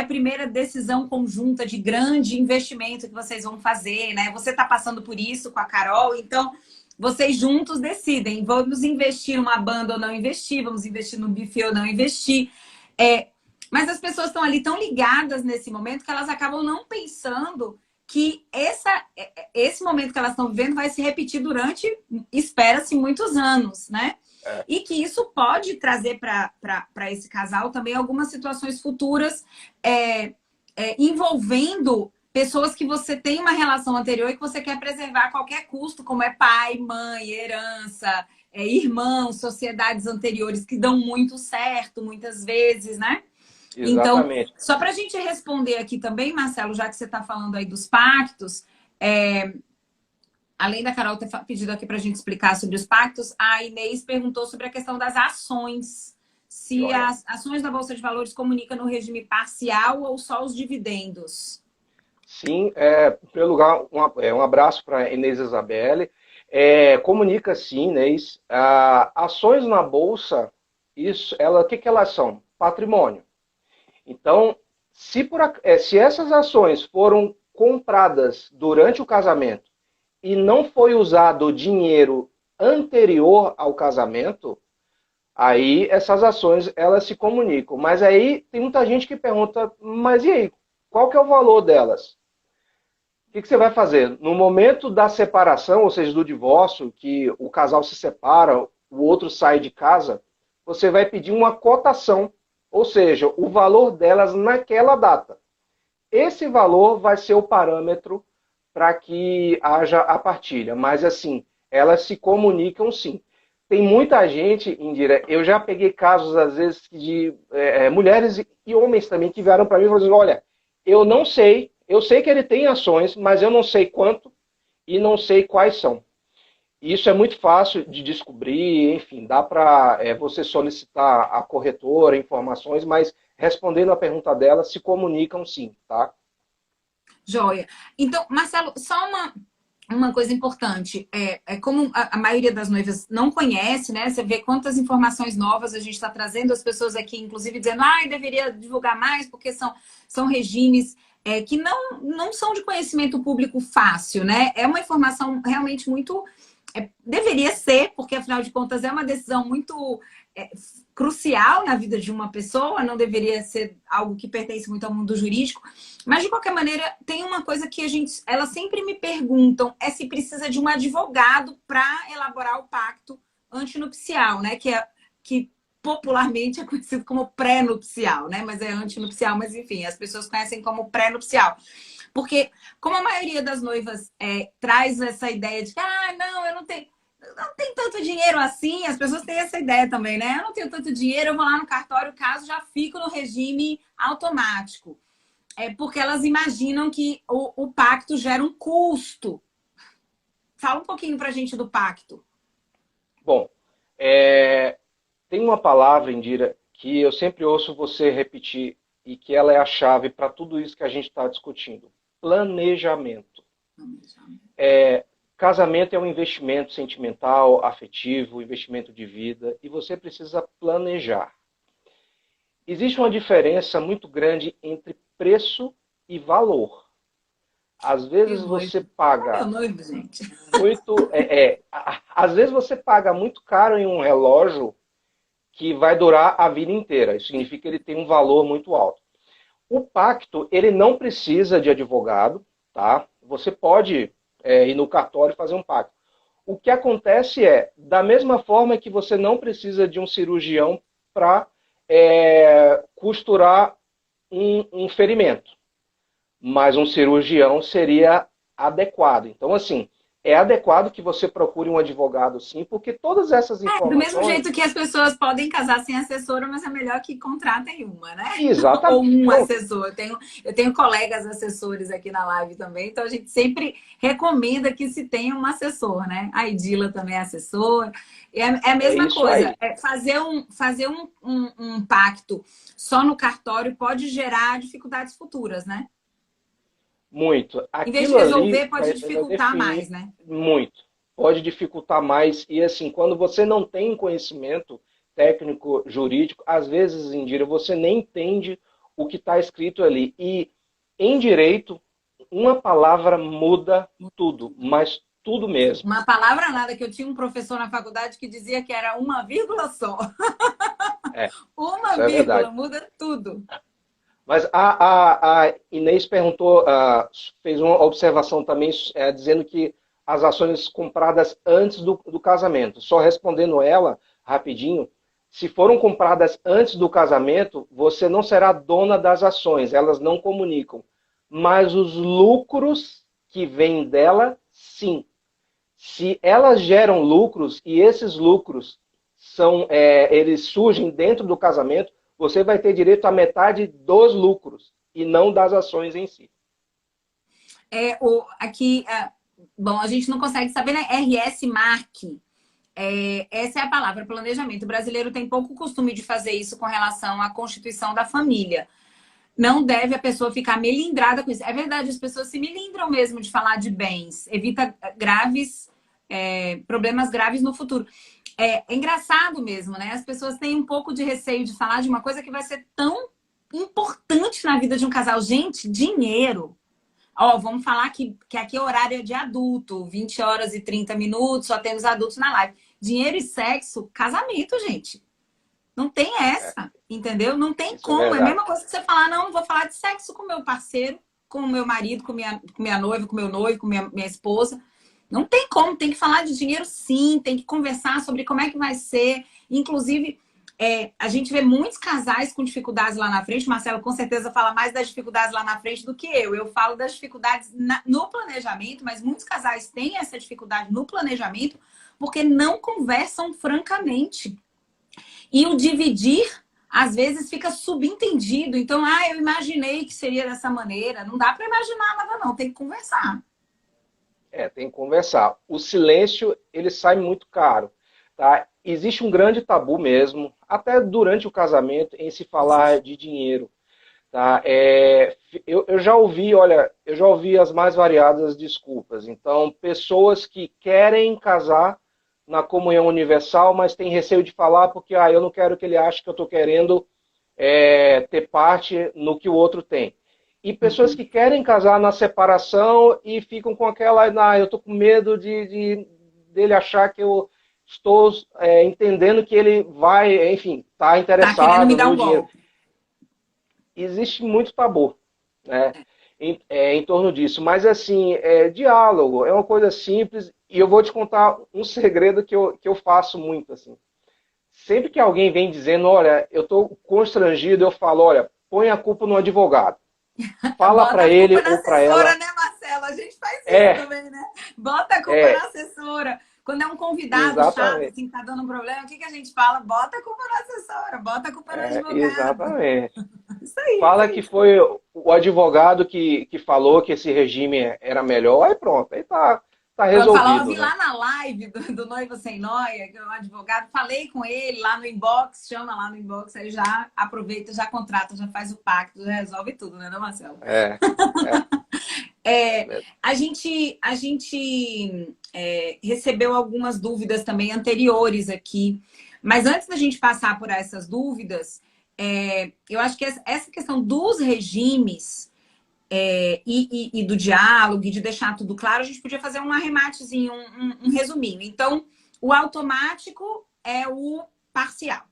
Speaker 1: primeira decisão conjunta de grande investimento que vocês vão fazer, né? Você está passando por isso com a Carol, então vocês juntos decidem. Vamos investir numa banda ou não investir, vamos investir no buffet ou não investir. É, mas as pessoas estão ali tão ligadas nesse momento que elas acabam não pensando que esse momento que elas estão vivendo vai se repetir durante, espera-se, muitos anos, né?
Speaker 2: É,
Speaker 1: E que isso pode trazer para esse casal também algumas situações futuras envolvendo pessoas que você tem uma relação anterior e que você quer preservar a qualquer custo, como é pai, mãe, herança, irmãos, sociedades anteriores que dão muito certo muitas vezes, né? Então,
Speaker 2: exatamente.
Speaker 1: só para a gente responder aqui também, Marcelo, já que você está falando aí dos pactos, além da Carol ter pedido aqui para a gente explicar sobre os pactos, a Inês perguntou sobre a questão das ações. Se
Speaker 2: Joia.
Speaker 1: as ações da Bolsa de Valores comunicam no regime parcial ou só os dividendos?
Speaker 2: Sim, em primeiro lugar, um abraço para a Inês Isabelle. Comunica sim, Inês. Ações na Bolsa, o que elas são? Patrimônio. Então, se essas ações foram compradas durante o casamento e não foi usado o dinheiro anterior ao casamento, aí essas ações elas se comunicam. Mas aí tem muita gente que pergunta, mas e aí? Qual que é o valor delas? O que você vai fazer? No momento da separação, ou seja, do divórcio, que o casal se separa, o outro sai de casa, você vai pedir uma cotação, ou seja, o valor delas naquela data. Esse valor vai ser o parâmetro para que haja a partilha. Mas, assim, elas se comunicam sim. Tem muita gente, Indira, eu já peguei casos, às vezes, de mulheres e homens também que vieram para mim e falaram assim, olha, eu não sei, eu sei que ele tem ações, mas eu não sei quanto e não sei quais são. Isso é muito fácil de descobrir, enfim, dá para você solicitar a corretora informações, mas respondendo a pergunta dela, se comunicam sim, tá?
Speaker 1: Joia. Então, Marcelo, só uma coisa importante. Como a maioria das noivas não conhece, né? Você vê quantas informações novas a gente está trazendo, as pessoas aqui, inclusive, dizendo, deveria divulgar mais, porque são regimes que não são de conhecimento público fácil, né? É uma informação realmente muito. Deveria ser, porque afinal de contas é uma decisão muito crucial na vida de uma pessoa, não deveria ser algo que pertence muito ao mundo jurídico. Mas, de qualquer maneira, tem uma coisa que elas sempre me perguntam, é se precisa de um advogado para elaborar o pacto antinupcial, né? Que popularmente é conhecido como pré-nupcial, né? Mas é antinupcial, mas enfim, as pessoas conhecem como pré-nupcial. Porque, como a maioria das noivas traz essa ideia de que, não, eu não tenho tanto dinheiro assim, as pessoas têm essa ideia também, né? Eu não tenho tanto dinheiro, eu vou lá no cartório, caso já fico no regime automático. Porque elas imaginam que o pacto gera um custo. Fala um pouquinho pra gente do pacto.
Speaker 2: Bom, tem uma palavra, Indira, que eu sempre ouço você repetir e que ela é a chave para tudo isso que a gente está discutindo. Planejamento. Casamento é um investimento sentimental, afetivo, investimento de vida, e você precisa planejar. Existe uma diferença muito grande entre preço e valor. Às vezes você paga
Speaker 1: meu noivo, gente.
Speaker 2: muito, às vezes você paga muito caro em um relógio que vai durar a vida inteira. Isso significa que ele tem um valor muito alto. O pacto, ele não precisa de advogado, tá? Você pode ir no cartório e fazer um pacto. O que acontece da mesma forma que você não precisa de um cirurgião para costurar um ferimento, mas um cirurgião seria adequado. Então, assim, é adequado que você procure um advogado, sim, porque todas essas informações...
Speaker 1: Do mesmo jeito que as pessoas podem casar sem assessora, mas é melhor que contratem uma, né?
Speaker 2: Exatamente.
Speaker 1: Ou um assessor. Eu tenho colegas assessores aqui na live também, então a gente sempre recomenda que se tenha um assessor, né? A Idila também é assessora. É a mesma coisa. Fazer um pacto só no cartório pode gerar dificuldades futuras, né?
Speaker 2: Muito.
Speaker 1: Em vez de resolver, pode dificultar mais, né?
Speaker 2: Muito. Pode dificultar mais. E assim, quando você não tem conhecimento técnico, jurídico, às vezes, Indira, você nem entende o que está escrito ali. E em direito, uma palavra muda tudo, mas tudo mesmo.
Speaker 1: Uma palavra nada, que eu tinha um professor na faculdade que dizia que era uma vírgula só. Uma vírgula, muda tudo.
Speaker 2: Mas a Inês perguntou, fez uma observação também, dizendo que as ações compradas antes do casamento. Só respondendo ela, rapidinho, se foram compradas antes do casamento, você não será dona das ações, elas não comunicam. Mas os lucros que vêm dela, sim. Se elas geram lucros e esses lucros eles surgem dentro do casamento, você vai ter direito à metade dos lucros e não das ações em si.
Speaker 1: Bom, a gente não consegue saber, né? RS Mark. Essa é a palavra, planejamento. O brasileiro tem pouco costume de fazer isso com relação à constituição da família. Não deve a pessoa ficar melindrada com isso. É verdade, as pessoas se melindram mesmo de falar de bens. Evita problemas graves no futuro. É engraçado mesmo, né? As pessoas têm um pouco de receio de falar de uma coisa que vai ser tão importante na vida de um casal. Gente, dinheiro. Vamos falar que aqui é horário de adulto, 20 horas e 30 minutos, só temos adultos na live. Dinheiro e sexo, casamento, gente. Não tem essa, entendeu? Não tem como. É a mesma coisa que você falar, não vou falar de sexo com meu parceiro, com o meu marido, com minha noiva, com meu noivo, com minha esposa. Não tem como, tem que falar de dinheiro sim, tem que conversar sobre como é que vai ser. Inclusive, a gente vê muitos casais com dificuldades lá na frente. Marcelo com certeza fala mais das dificuldades lá na frente do que eu. Eu falo das dificuldades no planejamento, mas muitos casais têm essa dificuldade no planejamento porque não conversam francamente. E o dividir, às vezes, fica subentendido. Então, eu imaginei que seria dessa maneira. Não dá para imaginar nada não, tem que conversar.
Speaker 2: Tem que conversar. O silêncio, ele sai muito caro. Tá? Existe um grande tabu mesmo, até durante o casamento, em se falar de dinheiro. Tá? Eu já ouvi as mais variadas desculpas. Então, pessoas que querem casar na comunhão universal, mas têm receio de falar porque eu não quero que ele ache que eu estou querendo ter parte no que o outro tem. E pessoas que querem casar na separação e ficam com aquela... eu estou com medo dele achar que eu estou entendendo que ele vai, enfim, tá interessado
Speaker 1: tá querendo me dar um golpe.
Speaker 2: Existe muito tabu, né, em torno disso. Mas, assim, diálogo é uma coisa simples. E eu vou te contar um segredo que eu faço muito, assim. Sempre que alguém vem dizendo, olha, eu estou constrangido, eu falo, olha, põe a culpa no advogado. Fala para ele ou para ela.
Speaker 1: Né, Marcelo? A gente faz isso também, né? Bota a culpa na assessora. Quando é um convidado chato, assim, que tá dando um problema, o que a gente fala? Bota a culpa na assessora, bota a culpa no advogado.
Speaker 2: Exatamente.
Speaker 1: Isso aí.
Speaker 2: Fala que foi o advogado que falou que esse regime era melhor, aí pronto. Aí tá tá
Speaker 1: Eu falo, eu
Speaker 2: resolvido,
Speaker 1: vi
Speaker 2: né?
Speaker 1: lá na live do Noivo Sem Noia, que é um advogado, falei com ele lá no inbox, chama lá no inbox, aí já aproveita, já contrata, já faz o pacto, já resolve tudo, né, não, Marcelo?
Speaker 2: É, é, é
Speaker 1: É,
Speaker 2: mesmo.
Speaker 1: a gente recebeu algumas dúvidas também anteriores aqui, mas antes da gente passar por essas dúvidas, eu acho que essa questão dos regimes e do diálogo e de deixar tudo claro, a gente podia fazer um arrematezinho, um resuminho. Então, o automático é o parcial.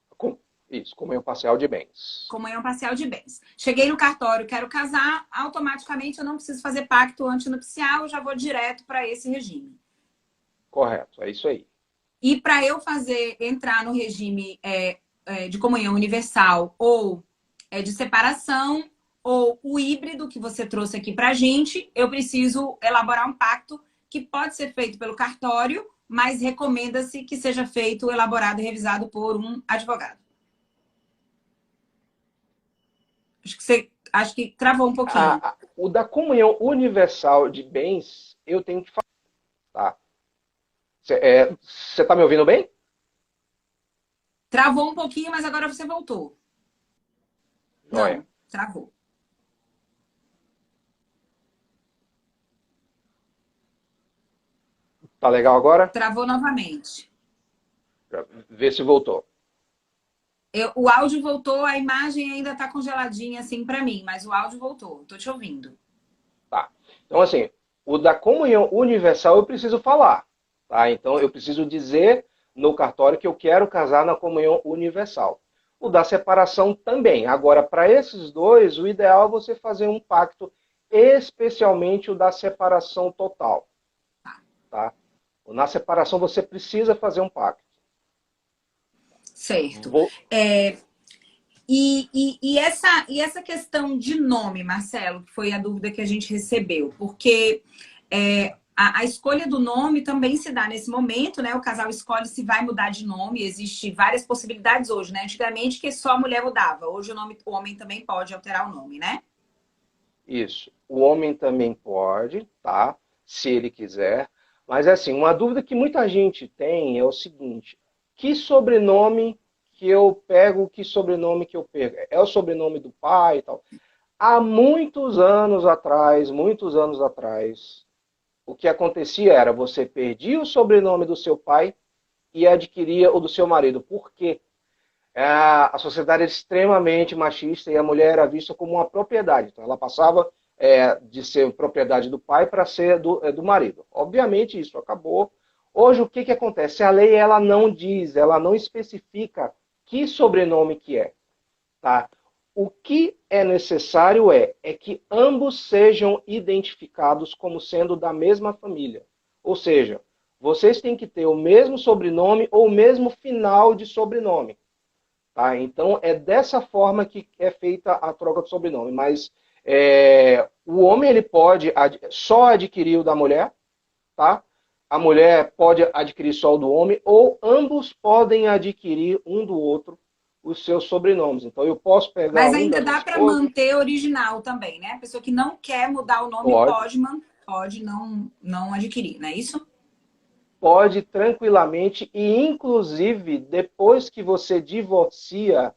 Speaker 2: Isso, comunhão parcial de bens.
Speaker 1: Comunhão parcial de bens. Cheguei no cartório, quero casar, automaticamente eu não preciso fazer pacto antinupcial, eu já vou direto para esse regime.
Speaker 2: Correto, é isso aí.
Speaker 1: E para eu entrar no regime de comunhão universal ou de separação, ou o híbrido que você trouxe aqui para a gente, eu preciso elaborar um pacto que pode ser feito pelo cartório, mas recomenda-se que seja feito, elaborado e revisado por um advogado. Acho que travou um pouquinho.
Speaker 2: O da comunhão universal de bens, eu tenho que falar, tá? Você tá me ouvindo bem?
Speaker 1: Travou um pouquinho, mas agora você voltou.
Speaker 2: Joia.
Speaker 1: Não, travou.
Speaker 2: Tá legal agora?
Speaker 1: Travou novamente.
Speaker 2: Vê se voltou.
Speaker 1: O áudio voltou, a imagem ainda está congeladinha assim para mim, mas o áudio voltou. Estou te ouvindo.
Speaker 2: Tá. Então, assim, o da comunhão universal eu preciso falar, tá? Então, eu preciso dizer no cartório que eu quero casar na comunhão universal. O da separação também. Agora, para esses dois, o ideal é você fazer um pacto, especialmente o da separação total, tá? Na separação, você precisa fazer um pacto.
Speaker 1: Certo.
Speaker 2: Vou...
Speaker 1: E essa questão de nome, Marcelo, que foi a dúvida que a gente recebeu, porque a escolha do nome também se dá nesse momento, né? O casal escolhe se vai mudar de nome, existem várias possibilidades hoje, né? Antigamente que só a mulher mudava, hoje o homem também pode alterar o nome, né?
Speaker 2: Isso. O homem também pode, tá? Se ele quiser. Mas, assim, uma dúvida que muita gente tem é o seguinte: que sobrenome que eu pego, que sobrenome que eu perco? É o sobrenome do pai e tal. Há muitos anos atrás, o que acontecia era você perdia o sobrenome do seu pai e adquiria o do seu marido. Por quê? A sociedade era extremamente machista e a mulher era vista como uma propriedade. Então, ela passava de ser propriedade do pai para ser do marido. Obviamente, isso acabou. Hoje, o que acontece? A lei ela não diz, ela não especifica que sobrenome que é. Tá? O que é necessário é que ambos sejam identificados como sendo da mesma família. Ou seja, vocês têm que ter o mesmo sobrenome ou o mesmo final de sobrenome. Tá? Então, é dessa forma que é feita a troca de sobrenome. Mas o homem ele pode só adquirir o da mulher, tá? A mulher pode adquirir só o do homem, ou ambos podem adquirir um do outro os seus sobrenomes. Então, eu posso pegar
Speaker 1: Mas
Speaker 2: um da
Speaker 1: ainda
Speaker 2: minha
Speaker 1: dá para
Speaker 2: esposa.
Speaker 1: manter original também, né? A pessoa que não quer mudar o nome
Speaker 2: Pode.
Speaker 1: pode não adquirir, não é isso?
Speaker 2: Pode tranquilamente, e inclusive, depois que você divorcia,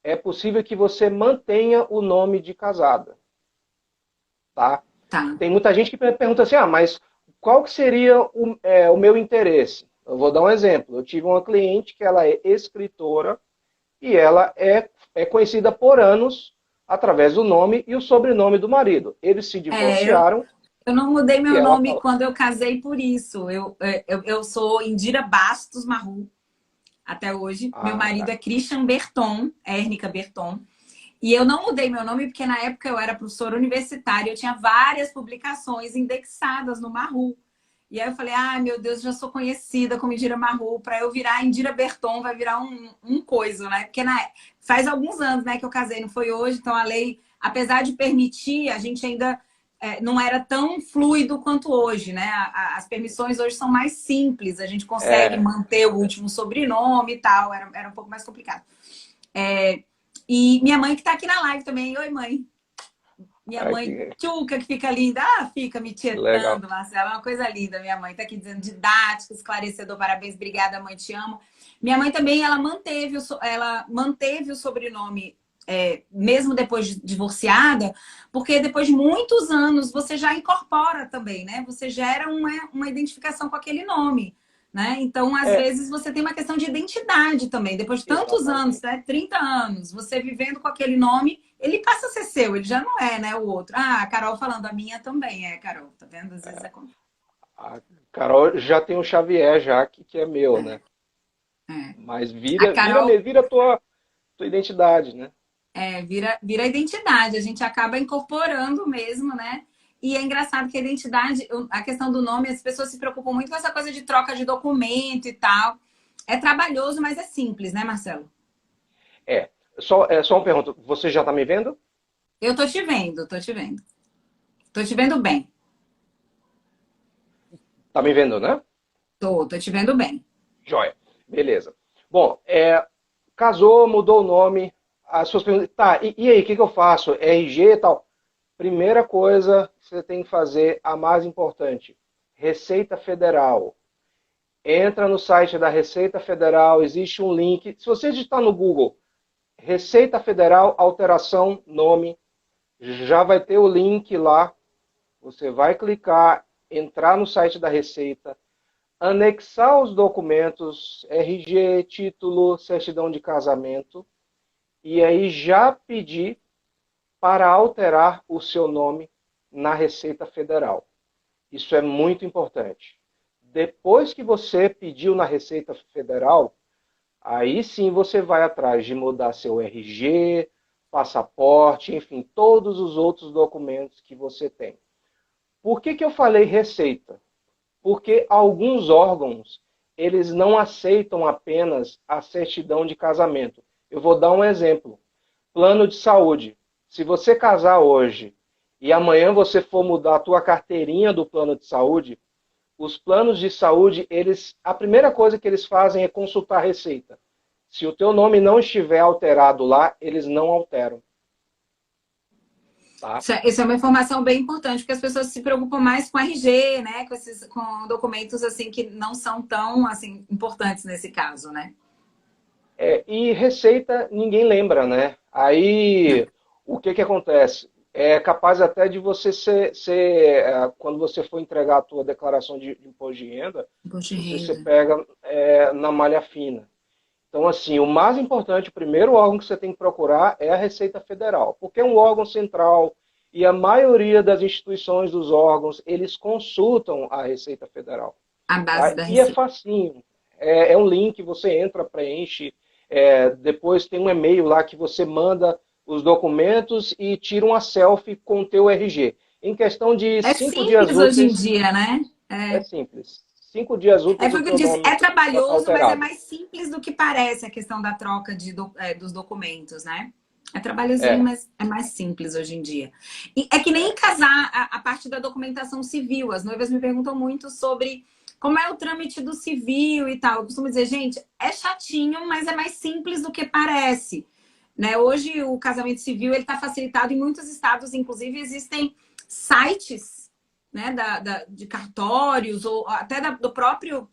Speaker 2: é possível que você mantenha o nome de casada. Tá?
Speaker 1: Tá.
Speaker 2: Tem muita gente que pergunta assim, mas qual que seria o meu interesse? Eu vou dar um exemplo. Eu tive uma cliente que ela é escritora e ela é conhecida por anos através do nome e o sobrenome do marido. Eles se
Speaker 1: Eu,
Speaker 2: divorciaram
Speaker 1: eu não mudei
Speaker 2: e
Speaker 1: meu
Speaker 2: ela
Speaker 1: nome
Speaker 2: falou,
Speaker 1: quando eu casei por isso. Eu sou Indira Bastos Marru até hoje. Meu marido
Speaker 2: tá.
Speaker 1: é Christian Berton, Érnica Berton. E eu não mudei meu nome porque na época eu era professora universitária, eu tinha várias publicações indexadas no Marru. E aí eu falei, meu Deus, já sou conhecida como Indira Marru, para eu virar Indira Berton vai virar um coisa, né? Porque faz alguns anos, né, que eu casei, não foi hoje, então a lei, apesar de permitir, a gente ainda não era tão fluido quanto hoje, né? As permissões hoje são mais simples, a gente consegue manter o último sobrenome e tal, era um pouco mais complicado. E minha mãe que está aqui na live também. Oi, mãe. Minha
Speaker 2: Ai,
Speaker 1: mãe, tchuca, que fica linda. Ah, fica me
Speaker 2: que legal.
Speaker 1: tietando, Marcela. É uma coisa linda, minha mãe. Tá aqui dizendo didático, esclarecedor, parabéns, obrigada, mãe, te amo. Minha mãe também, ela manteve o sobrenome, mesmo depois de divorciada, porque depois de muitos anos você já incorpora também, né? Você gera uma identificação com aquele nome. Né? Então, às
Speaker 2: É,
Speaker 1: vezes, você tem uma questão de identidade também. Depois de tantos anos,
Speaker 2: exatamente.
Speaker 1: né? 30 anos, você vivendo com aquele nome, ele passa a ser seu, ele já não é, né, o outro. Ah, a Carol falando, a minha também é, Carol, tá vendo? Às vezes é como.
Speaker 2: A Carol já tem o Xavier já, que é meu, né?
Speaker 1: É.
Speaker 2: Mas
Speaker 1: A Carol
Speaker 2: vira tua identidade, né?
Speaker 1: vira identidade, a gente acaba incorporando mesmo, né? E é engraçado que a identidade, a questão do nome, as pessoas se preocupam muito com essa coisa de troca de documento e tal. É trabalhoso, mas é simples, né, Marcelo?
Speaker 2: É só uma pergunta. Você já tá me vendo?
Speaker 1: Eu tô te vendo, tô te vendo. Tô te vendo bem.
Speaker 2: Tá me vendo, né?
Speaker 1: Tô te vendo bem.
Speaker 2: Joia. Beleza. Bom, casou, mudou o nome. As suas perguntas. Tá, e aí, o que que eu faço? RG e tal. Primeira coisa que você tem que fazer, a mais importante: Receita Federal. Entra no site da Receita Federal, existe um link. Se você digitar no Google Receita Federal, alteração, nome, já vai ter o link lá. Você vai clicar, entrar no site da Receita, anexar os documentos, RG, título, certidão de casamento, e aí já pedir para alterar o seu nome na Receita Federal. Isso é muito importante. Depois que você pediu na Receita Federal, aí sim você vai atrás de mudar seu RG, passaporte, enfim, todos os outros documentos que você tem. Por que que eu falei Receita? Porque alguns órgãos, eles não aceitam apenas a certidão de casamento. Eu vou dar um exemplo. Plano de saúde. Se você casar hoje e amanhã você for mudar a tua carteirinha do plano de saúde, os planos de saúde, a primeira coisa que eles fazem é consultar a Receita. Se o teu nome não estiver alterado lá, eles não alteram. Tá?
Speaker 1: Isso é uma informação bem importante, porque as pessoas se preocupam mais com RG, né? Com documentos assim que não são tão assim importantes nesse caso, né?
Speaker 2: E receita ninguém lembra, né? Aí o que que acontece? É capaz até de você quando você for entregar a tua declaração de imposto de renda,
Speaker 1: Imposto de
Speaker 2: você se
Speaker 1: renda.
Speaker 2: pega na malha fina. Então, assim, o mais importante, o primeiro órgão que você tem que procurar é a Receita Federal, porque é um órgão central e a maioria das instituições dos órgãos, eles consultam a Receita Federal.
Speaker 1: A base
Speaker 2: Tá?
Speaker 1: da
Speaker 2: E é
Speaker 1: receita.
Speaker 2: facinho. É um link, você entra, preenche, depois tem um e-mail lá que você manda os documentos e tira uma selfie com o teu RG. Em questão de
Speaker 1: É
Speaker 2: 5 dias
Speaker 1: simples hoje em
Speaker 2: úteis,
Speaker 1: dia, né?
Speaker 2: é simples. 5 dias
Speaker 1: É
Speaker 2: úteis o
Speaker 1: porque eu
Speaker 2: teu
Speaker 1: disse, é
Speaker 2: nome já está
Speaker 1: trabalhoso, mas é
Speaker 2: alterado.
Speaker 1: mais simples do que parece a questão da troca dos documentos, né? É trabalhosinho,
Speaker 2: É,
Speaker 1: mas é mais simples hoje em dia. E é que nem casar a parte da documentação civil. As noivas me perguntam muito sobre como é o trâmite do civil e tal. Eu costumo dizer, gente, é chatinho, mas é mais simples do que parece. Né? Hoje o casamento civil ele está facilitado em muitos estados, inclusive existem sites, né, de cartórios ou até do próprio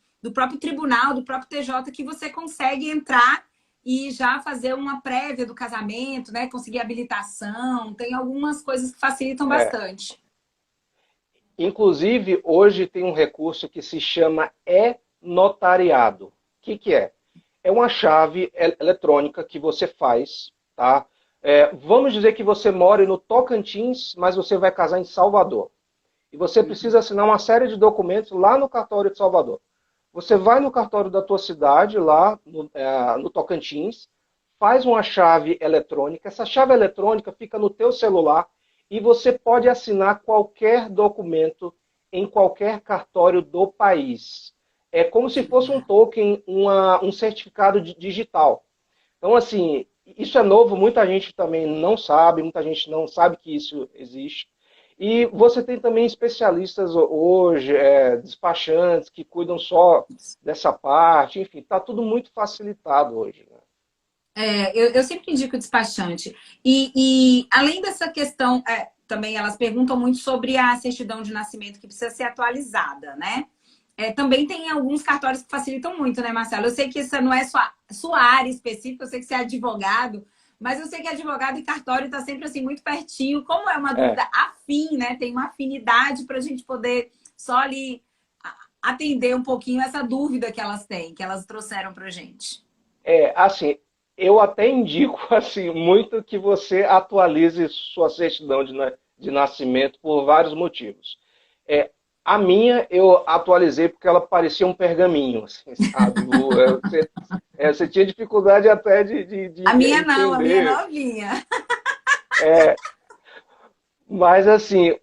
Speaker 1: tribunal, do próprio TJ, que você consegue entrar e já fazer uma prévia do casamento, né? Conseguir habilitação. Tem algumas coisas que facilitam
Speaker 2: é.
Speaker 1: bastante.
Speaker 2: Inclusive, hoje tem um recurso que se chama e-notariado. O que é? É uma chave eletrônica que você faz, tá? Vamos dizer que você mora no Tocantins, mas você vai casar em Salvador. E você precisa assinar uma série de documentos lá no cartório de Salvador. Você vai no cartório da tua cidade, lá no Tocantins, faz uma chave eletrônica. Essa chave eletrônica fica no teu celular e você pode assinar qualquer documento em qualquer cartório do país. É como se fosse um token, um certificado digital. Então, assim, isso é novo, muita gente também não sabe, muita gente não sabe que isso existe. E você tem também especialistas hoje, despachantes, que cuidam só dessa parte, enfim, está tudo muito facilitado hoje. Né?
Speaker 1: Eu sempre indico o despachante. E além dessa questão, também, elas perguntam muito sobre a certidão de nascimento que precisa ser atualizada, né? Também tem alguns cartórios que facilitam muito, né, Marcelo? Eu sei que isso não é sua área específica, eu sei que você é advogado, mas eu sei que advogado e cartório está sempre assim muito pertinho. Como é uma dúvida afim, né? Tem uma afinidade para a gente poder só ali atender um pouquinho essa dúvida que elas têm, que elas trouxeram para a gente.
Speaker 2: Assim, eu até indico assim muito que você atualize sua certidão de nascimento por vários motivos. A minha eu atualizei porque ela parecia um pergaminho, assim, sabe? Você tinha dificuldade até de
Speaker 1: A minha não, a minha é
Speaker 2: entender.
Speaker 1: novinha.
Speaker 2: Mas assim,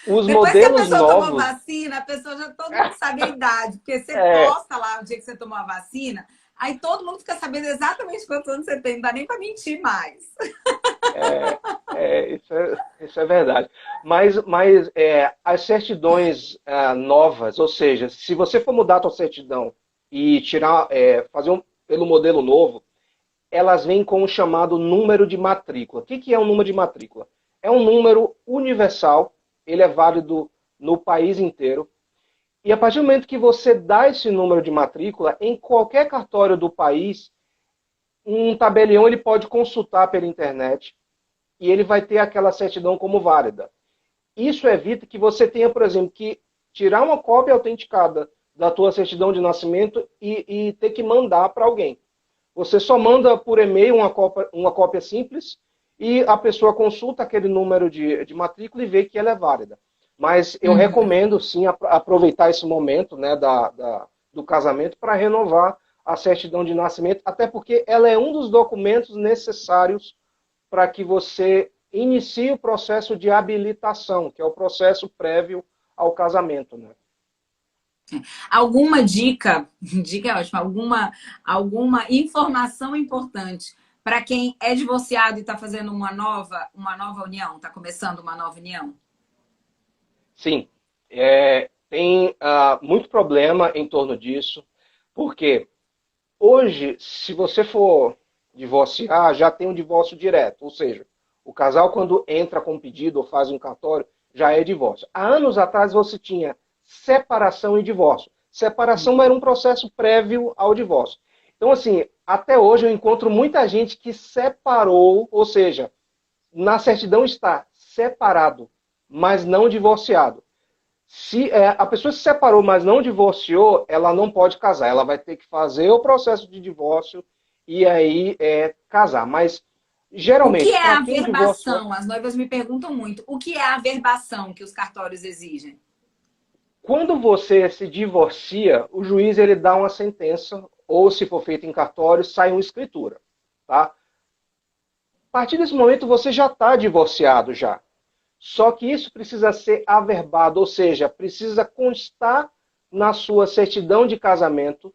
Speaker 2: os
Speaker 1: Depois que a
Speaker 2: modelos
Speaker 1: pessoa tomou
Speaker 2: novos,
Speaker 1: vacina, a pessoa já todo mundo sabe a idade, porque você
Speaker 2: é,
Speaker 1: posta lá o dia que você tomou a vacina, aí todo mundo fica sabendo exatamente quantos anos você tem, não dá nem para mentir mais.
Speaker 2: isso é verdade. Mas as certidões novas, ou seja, se você for mudar a sua certidão e fazer pelo modelo novo, elas vêm com o chamado número de matrícula. O que é um número de matrícula? É um número universal, ele é válido no país inteiro. E a partir do momento que você dá esse número de matrícula, em qualquer cartório do país, um tabelião ele pode consultar pela internet e ele vai ter aquela certidão como válida. Isso evita que você tenha, por exemplo, que tirar uma cópia autenticada da tua certidão de nascimento e ter que mandar para alguém. Você só manda por e-mail uma cópia simples e a pessoa consulta aquele número de matrícula e vê que ela é válida. Mas eu recomendo, sim, aproveitar esse momento, né, do casamento para renovar a certidão de nascimento, até porque ela é um dos documentos necessários para que você inicie o processo de habilitação, que é o processo prévio ao casamento, né?
Speaker 1: Alguma dica é ótima, alguma informação importante para quem é divorciado e está fazendo uma nova união, está começando uma nova união?
Speaker 2: Sim, tem muito problema em torno disso, porque hoje, se você for divorciar, já tem um divórcio direto, ou seja, o casal quando entra com pedido ou faz um cartório, já é divórcio. Há anos atrás você tinha separação e divórcio. Separação era um processo prévio ao divórcio. Então, assim, até hoje eu encontro muita gente que separou, ou seja, na certidão está separado, mas não divorciado. Se a pessoa se separou, mas não divorciou, ela não pode casar. Ela vai ter que fazer o processo de divórcio e aí casar. Mas,
Speaker 1: O que
Speaker 2: geralmente,
Speaker 1: é
Speaker 2: para
Speaker 1: a
Speaker 2: quem divorciou,
Speaker 1: verbação? As noivas me perguntam muito. O que é a verbação que os cartórios exigem?
Speaker 2: quando você se divorcia, o juiz ele dá uma sentença, ou se for feito em cartório, sai uma escritura. Tá? A partir desse momento, você já está divorciado já. Só que isso precisa ser averbado, ou seja, precisa constar na sua certidão de casamento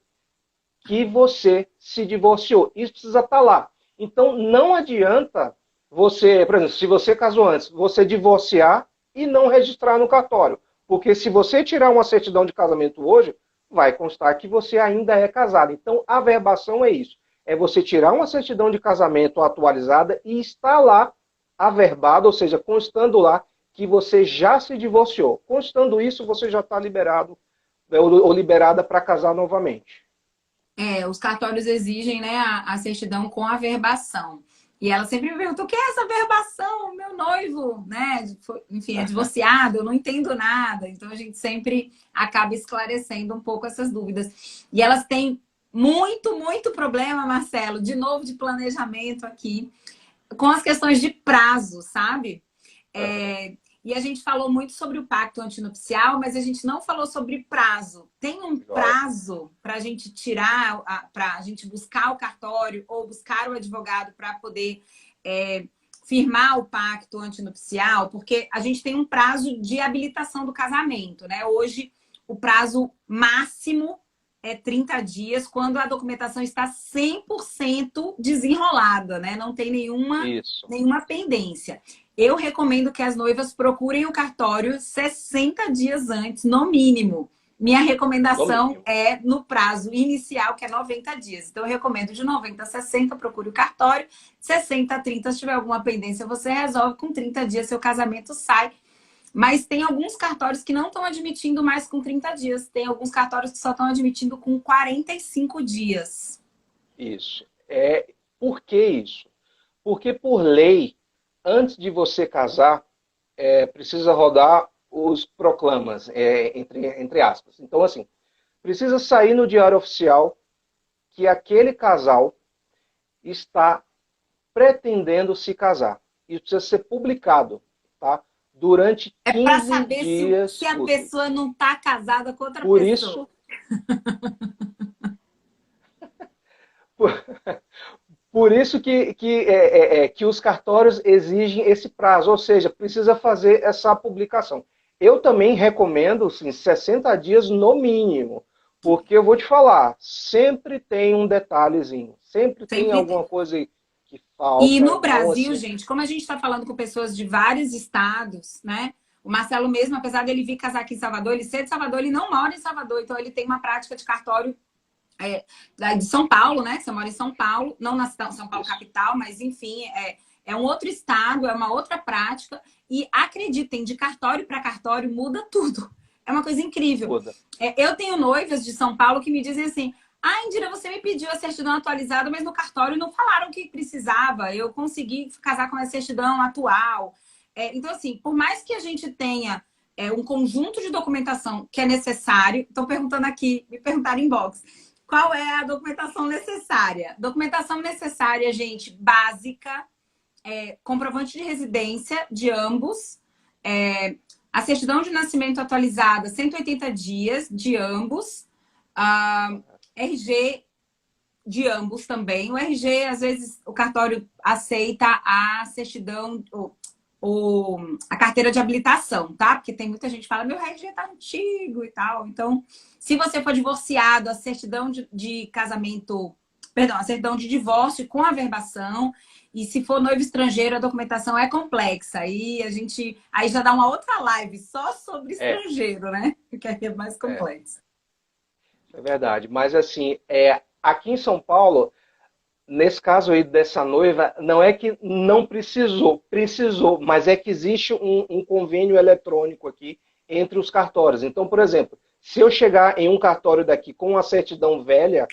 Speaker 2: que você se divorciou. Isso precisa estar lá. Então, não adianta você, por exemplo, se você casou antes, você divorciar e não registrar no cartório. Porque se você tirar uma certidão de casamento hoje, vai constar que você ainda é casado. Então, a averbação é isso. É você tirar uma certidão de casamento atualizada e estar lá averbado, ou seja, constando lá que você já se divorciou. Constando isso, você já está liberado ou liberada para casar novamente.
Speaker 1: Os cartórios exigem, né, a certidão com a verbação. E ela sempre me pergunta, o que é essa verbação? Meu noivo, né? Enfim, é divorciado, eu não entendo nada. Então a gente sempre acaba esclarecendo um pouco essas dúvidas. E elas têm muito problema, Marcelo, de novo de planejamento aqui, com as questões de prazo, sabe? E a gente falou muito sobre o pacto antinupcial, mas a gente não falou sobre prazo. Tem um prazo para a gente tirar, para a gente buscar o cartório ou buscar o advogado para poder firmar o pacto antinupcial? Porque a gente tem um prazo de habilitação do casamento, né? Hoje, o prazo máximo é 30 dias, quando a documentação está 100% desenrolada, né? Não tem nenhuma pendência. Eu recomendo que as noivas procurem o cartório 60 dias antes, no mínimo, Minha
Speaker 2: No
Speaker 1: recomendação
Speaker 2: mínimo.
Speaker 1: é no prazo inicial, que é 90 dias. Então, eu recomendo de 90 a 60, procure o cartório. 60 a 30, se tiver alguma pendência, você resolve. Com 30 dias, seu casamento sai. Mas tem alguns cartórios que não estão admitindo mais com 30 dias. Tem alguns cartórios que só estão admitindo com 45 dias.
Speaker 2: Isso. Por que isso? Porque, por lei, antes de você casar, precisa rodar os proclamas, entre aspas. Então, assim, precisa sair no Diário Oficial que aquele casal está pretendendo se casar. Isso precisa ser publicado, tá? Durante
Speaker 1: É para
Speaker 2: 15
Speaker 1: saber se
Speaker 2: dias
Speaker 1: a
Speaker 2: úteis.
Speaker 1: pessoa não está casada com outra
Speaker 2: Por
Speaker 1: pessoa.
Speaker 2: isso, por isso que os cartórios exigem esse prazo, ou seja, precisa fazer essa publicação. Eu também recomendo assim, 60 dias no mínimo, porque eu vou te falar, sempre tem um detalhezinho, sempre tem
Speaker 1: Sempre
Speaker 2: alguma
Speaker 1: tem.
Speaker 2: coisa que
Speaker 1: E
Speaker 2: falta.
Speaker 1: no
Speaker 2: Então,
Speaker 1: Brasil,
Speaker 2: assim,
Speaker 1: gente, como a gente está falando com pessoas de vários estados, né? O Marcelo mesmo, apesar dele vir casar aqui em Salvador, ele ser de Salvador, ele não mora em Salvador, então ele tem uma prática de cartório de São Paulo, né? Você mora em São Paulo, não na São Paulo
Speaker 2: isso,
Speaker 1: capital, mas enfim, é um outro estado, é uma outra prática. E acreditem, de cartório para cartório muda tudo. É uma coisa incrível.
Speaker 2: muda.
Speaker 1: Eu tenho noivas de São Paulo que me dizem assim: ah, Indira, você me pediu a certidão atualizada, mas no cartório não falaram que precisava. Eu consegui casar com a certidão atual. Então, assim, por mais que a gente tenha um conjunto de documentação que é necessário, estão perguntando aqui, me perguntaram em box. Qual é a documentação necessária? Documentação necessária, gente, básica, comprovante de residência de ambos, a certidão de nascimento atualizada, 180 dias de ambos, RG de ambos também. O RG, às vezes, o cartório aceita a certidão, a carteira de habilitação, tá? Porque tem muita gente que fala, meu RG tá antigo e tal. Então, se você for divorciado, a certidão de casamento, perdão, a certidão de divórcio com averbação, e se for noivo estrangeiro, a documentação é complexa. Aí já dá uma outra live só sobre
Speaker 2: É,
Speaker 1: estrangeiro, né? Que aí é mais
Speaker 2: é,
Speaker 1: complexo.
Speaker 2: é verdade. Mas, assim, aqui em São Paulo, nesse caso aí dessa noiva, não é que não precisou, mas é que existe um convênio eletrônico aqui entre os cartórios. Então, por exemplo, se eu chegar em um cartório daqui com uma certidão velha,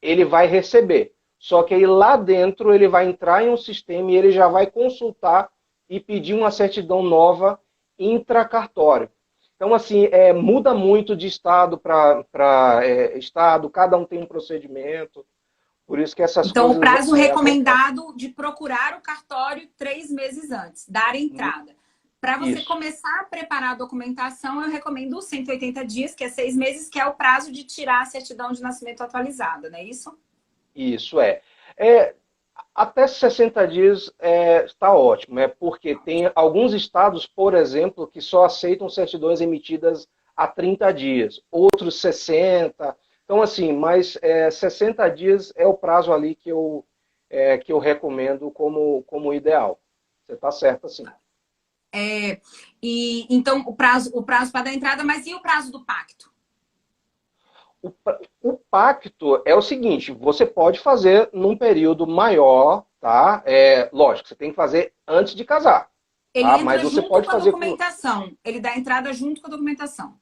Speaker 2: ele vai receber. Só que aí lá dentro ele vai entrar em um sistema e ele já vai consultar e pedir uma certidão nova intracartório. Então, assim, muda muito de estado para estado, cada um tem um procedimento. Por isso que essas
Speaker 1: Então, o
Speaker 2: coisas
Speaker 1: prazo
Speaker 2: acontecem.
Speaker 1: recomendado de procurar o cartório 3 meses antes, dar entrada. Para você
Speaker 2: Isso,
Speaker 1: começar a preparar a documentação, eu recomendo os 180 dias, que é 6 meses, que é o prazo de tirar a certidão de nascimento atualizada, não é isso?
Speaker 2: isso é. Até 60 dias está ótimo, porque tem alguns estados, por exemplo, que só aceitam certidões emitidas há 30 dias, outros 60. Então, assim, mas 60 dias é o prazo ali que eu recomendo como ideal. Você está certo, assim.
Speaker 1: E então o prazo para dar entrada, mas e o prazo do pacto?
Speaker 2: O pacto é o seguinte, você pode fazer num período maior, tá? Lógico, você tem que fazer antes de casar,
Speaker 1: Ele
Speaker 2: tá? Mas
Speaker 1: entra
Speaker 2: você
Speaker 1: junto
Speaker 2: pode
Speaker 1: com a
Speaker 2: fazer por
Speaker 1: documentação. Ele dá entrada junto com a documentação.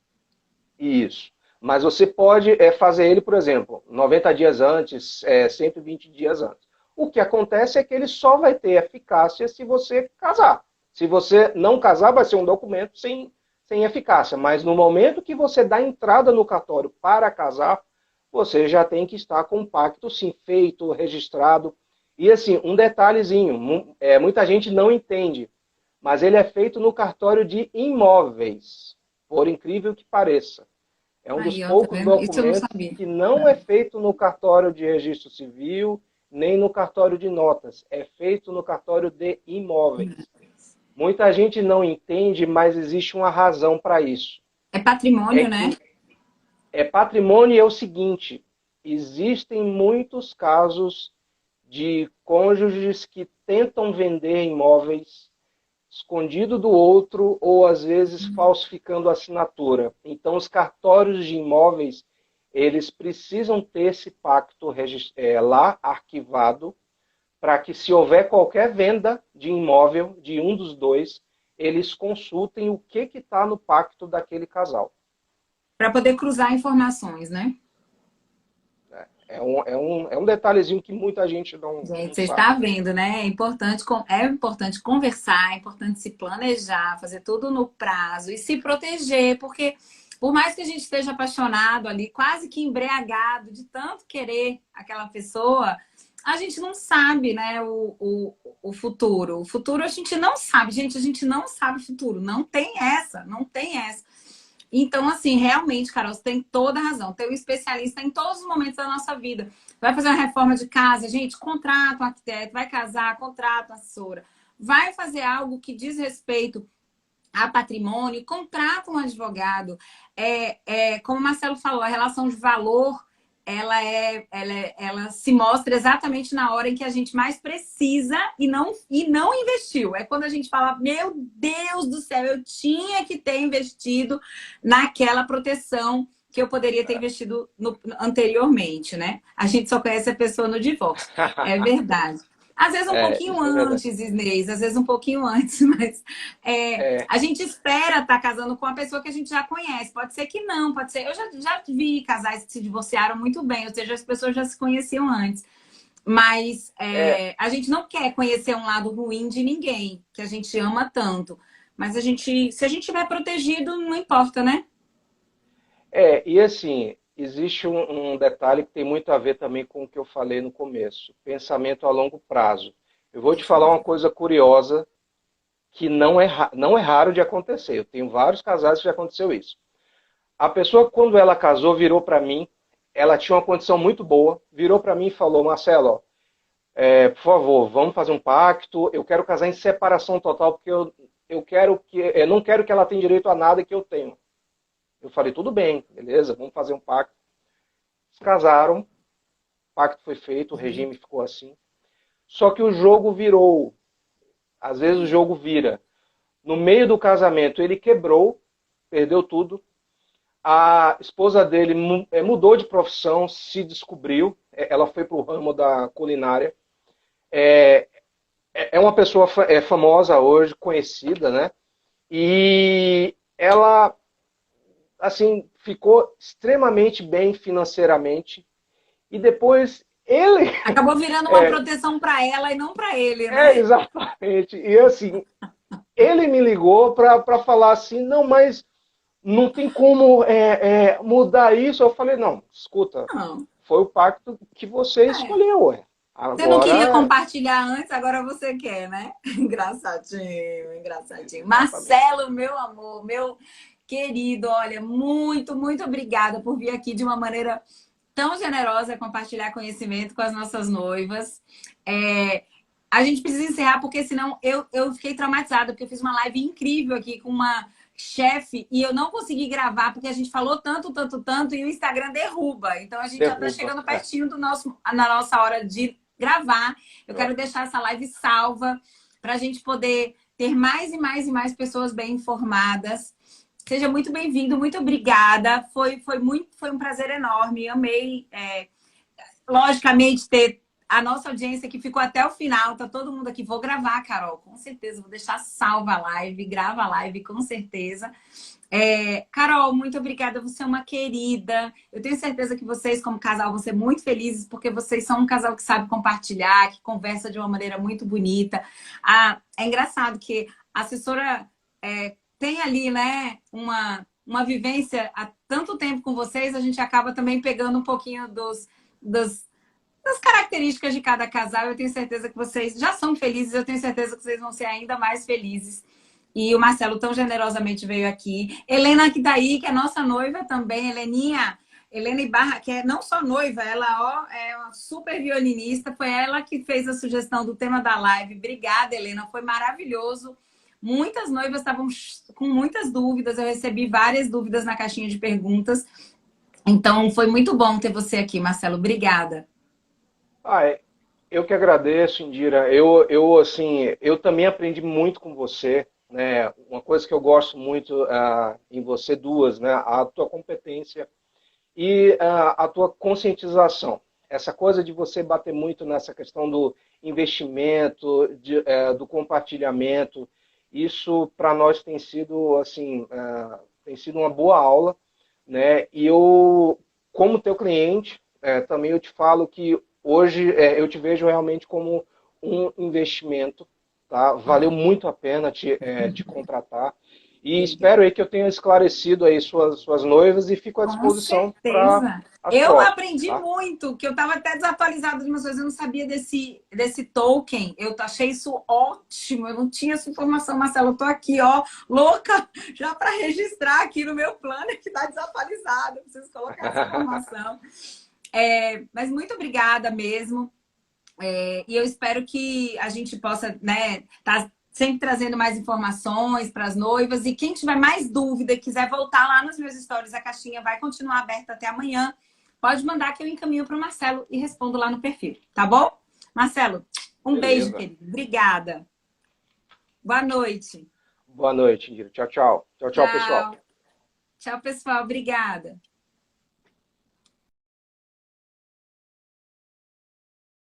Speaker 2: isso. Mas você pode fazer ele, por exemplo, 90 dias antes, 120 dias antes. O que acontece é que ele só vai ter eficácia se você casar. Se você não casar, vai ser um documento sem eficácia. Mas no momento que você dá entrada no cartório para casar, você já tem que estar com o pacto, sim, feito, registrado. E assim, um detalhezinho, muita gente não entende, mas ele é feito no cartório de imóveis, por incrível que pareça. É um dos
Speaker 1: Aí, ó, tá
Speaker 2: poucos
Speaker 1: vendo? Isso eu não
Speaker 2: documentos
Speaker 1: sabia.
Speaker 2: que não é feito no cartório de registro civil, nem no cartório de notas. É feito no cartório de imóveis. Muita gente não entende, mas existe uma razão para isso.
Speaker 1: É
Speaker 2: É
Speaker 1: patrimônio, né?
Speaker 2: que patrimônio é o seguinte: existem muitos casos de cônjuges que tentam vender imóveis, escondido do outro ou, às vezes, falsificando a assinatura. Então, os cartórios de imóveis, eles precisam ter esse pacto lá arquivado para que, se houver qualquer venda de imóvel de um dos dois, eles consultem o que está no pacto daquele casal.
Speaker 1: Para poder cruzar informações, né?
Speaker 2: É um detalhezinho que muita gente não
Speaker 1: Você
Speaker 2: sabe.
Speaker 1: está vendo, né? É importante conversar, é importante se planejar, fazer tudo no prazo e se proteger, porque por mais que a gente esteja apaixonado ali, quase que embriagado de tanto querer aquela pessoa, a gente não sabe, né, o futuro. O futuro a gente não sabe, gente, a gente não sabe o futuro. Não tem essa, não tem essa. Então, assim, realmente, Carol, você tem toda a razão. Tem um especialista em todos os momentos da nossa vida. Vai fazer uma reforma de casa, gente, contrata um arquiteto. Vai casar, contrata uma assessora. Vai fazer algo que diz respeito a patrimônio, contrata um advogado. Como o Marcelo falou, a relação de valor, ela se mostra exatamente na hora em que a gente mais precisa e não investiu. É quando a gente fala, meu Deus do céu, eu tinha que ter investido naquela proteção que eu poderia ter investido anteriormente, né? A gente só conhece a pessoa no divórcio. É verdade. Às vezes um pouquinho
Speaker 2: Isso é verdade.
Speaker 1: antes, Inês, às vezes um pouquinho antes, mas a gente espera estar casando com uma pessoa que a gente já conhece. Pode ser que não, pode ser. Eu já vi casais que se divorciaram muito bem, ou seja, as pessoas já se conheciam antes. Mas a gente não quer conhecer um lado ruim de ninguém, que a gente ama tanto. Mas se a gente estiver protegido, não importa, né?
Speaker 2: E assim, existe um detalhe que tem muito a ver também com o que eu falei no começo, pensamento a longo prazo. Eu vou te falar uma coisa curiosa que não é raro de acontecer. Eu tenho vários casais que já aconteceu isso. A pessoa, quando ela casou, virou para mim, ela tinha uma condição muito boa, virou para mim e falou, Marcelo, ó, por favor, vamos fazer um pacto, eu quero casar em separação total, porque eu não quero que ela tenha direito a nada que eu tenho. Eu falei, tudo bem, beleza, vamos fazer um pacto. Eles casaram, o pacto foi feito, o regime ficou assim. Só que o jogo virou. Às vezes o jogo vira. No meio do casamento ele quebrou, perdeu tudo. A esposa dele mudou de profissão, se descobriu. Ela foi para o ramo da culinária. É uma pessoa famosa hoje, conhecida, né? E ela assim, ficou extremamente bem financeiramente. E depois ele...
Speaker 1: Acabou virando uma proteção para ela e não para ele, né?
Speaker 2: Exatamente. E assim, ele me ligou para falar assim, não, mas não tem como mudar isso. Eu falei, não, escuta, foi o pacto que você escolheu, ué. Agora...
Speaker 1: Você não queria compartilhar antes, agora você quer, né? Engraçadinho, engraçadinho. Marcelo, meu amor, meu querido, olha, muito, muito obrigada por vir aqui de uma maneira tão generosa compartilhar conhecimento com as nossas noivas. A gente precisa encerrar, porque senão eu fiquei traumatizada, porque eu fiz uma live incrível aqui com uma chefe e eu não consegui gravar, porque a gente falou tanto, tanto, tanto, e o Instagram derruba. Então a gente já está chegando pertinho na nossa hora de gravar. Eu quero deixar essa live salva para a gente poder ter mais e mais e mais pessoas bem informadas. Seja muito bem-vindo, muito obrigada. Foi um prazer enorme. Amei, logicamente, ter a nossa audiência que ficou até o final. Tá todo mundo aqui. Vou gravar, Carol, com certeza. Vou deixar salva a live, grava a live, com certeza. Carol, muito obrigada. Você é uma querida. Eu tenho certeza que vocês, como casal, vão ser muito felizes, porque vocês são um casal que sabe compartilhar, que conversa de uma maneira muito bonita. É engraçado que a assessora... tem ali, né, uma vivência há tanto tempo com vocês, a gente acaba também pegando um pouquinho das características de cada casal. Eu tenho certeza que vocês já são felizes, eu tenho certeza que vocês vão ser ainda mais felizes. E o Marcelo tão generosamente veio aqui. Helena que tá aí, que é nossa noiva também, Helena Ibarra, que é não só noiva, ela é uma super violinista, foi ela que fez a sugestão do tema da live. Obrigada, Helena, foi maravilhoso. Muitas noivas estavam com muitas dúvidas, eu recebi várias dúvidas na caixinha de perguntas. Então, foi muito bom ter você aqui, Marcelo. Obrigada.
Speaker 2: Eu que agradeço, Indira. Assim, eu também aprendi muito com você, né? Uma coisa que eu gosto muito em você, duas, né? A tua competência e a tua conscientização. Essa coisa de você bater muito nessa questão do investimento, do compartilhamento, isso para nós tem sido assim, tem sido uma boa aula, né? E eu, como teu cliente, também eu te falo que hoje eu te vejo realmente como um investimento, tá? Valeu muito a pena te contratar. E espero
Speaker 1: Obrigada.
Speaker 2: aí que eu tenha esclarecido aí suas noivas e fico à
Speaker 1: Com
Speaker 2: disposição para
Speaker 1: certeza.
Speaker 2: as
Speaker 1: Eu
Speaker 2: próximas,
Speaker 1: aprendi
Speaker 2: tá?
Speaker 1: muito, que eu estava até desatualizada de umas coisas, eu não sabia desse token. Eu achei isso ótimo, eu não tinha essa informação, Marcelo. Eu tô aqui, ó, louca, já para registrar aqui no meu plano, que está desatualizado. Eu preciso colocar essa informação. Mas muito obrigada mesmo. E eu espero que a gente possa, né, tá sempre trazendo mais informações para as noivas. E quem tiver mais dúvida, quiser voltar lá nos meus stories, a caixinha vai continuar aberta até amanhã. Pode mandar que eu encaminho para o Marcelo e respondo lá no perfil, tá bom? Marcelo, um beijo,
Speaker 2: Beleza.
Speaker 1: querido. Obrigada. Boa noite.
Speaker 2: Boa noite, Indira. Tchau, tchau. Tchau, tchau, pessoal.
Speaker 1: Tchau. Tchau, pessoal. Obrigada.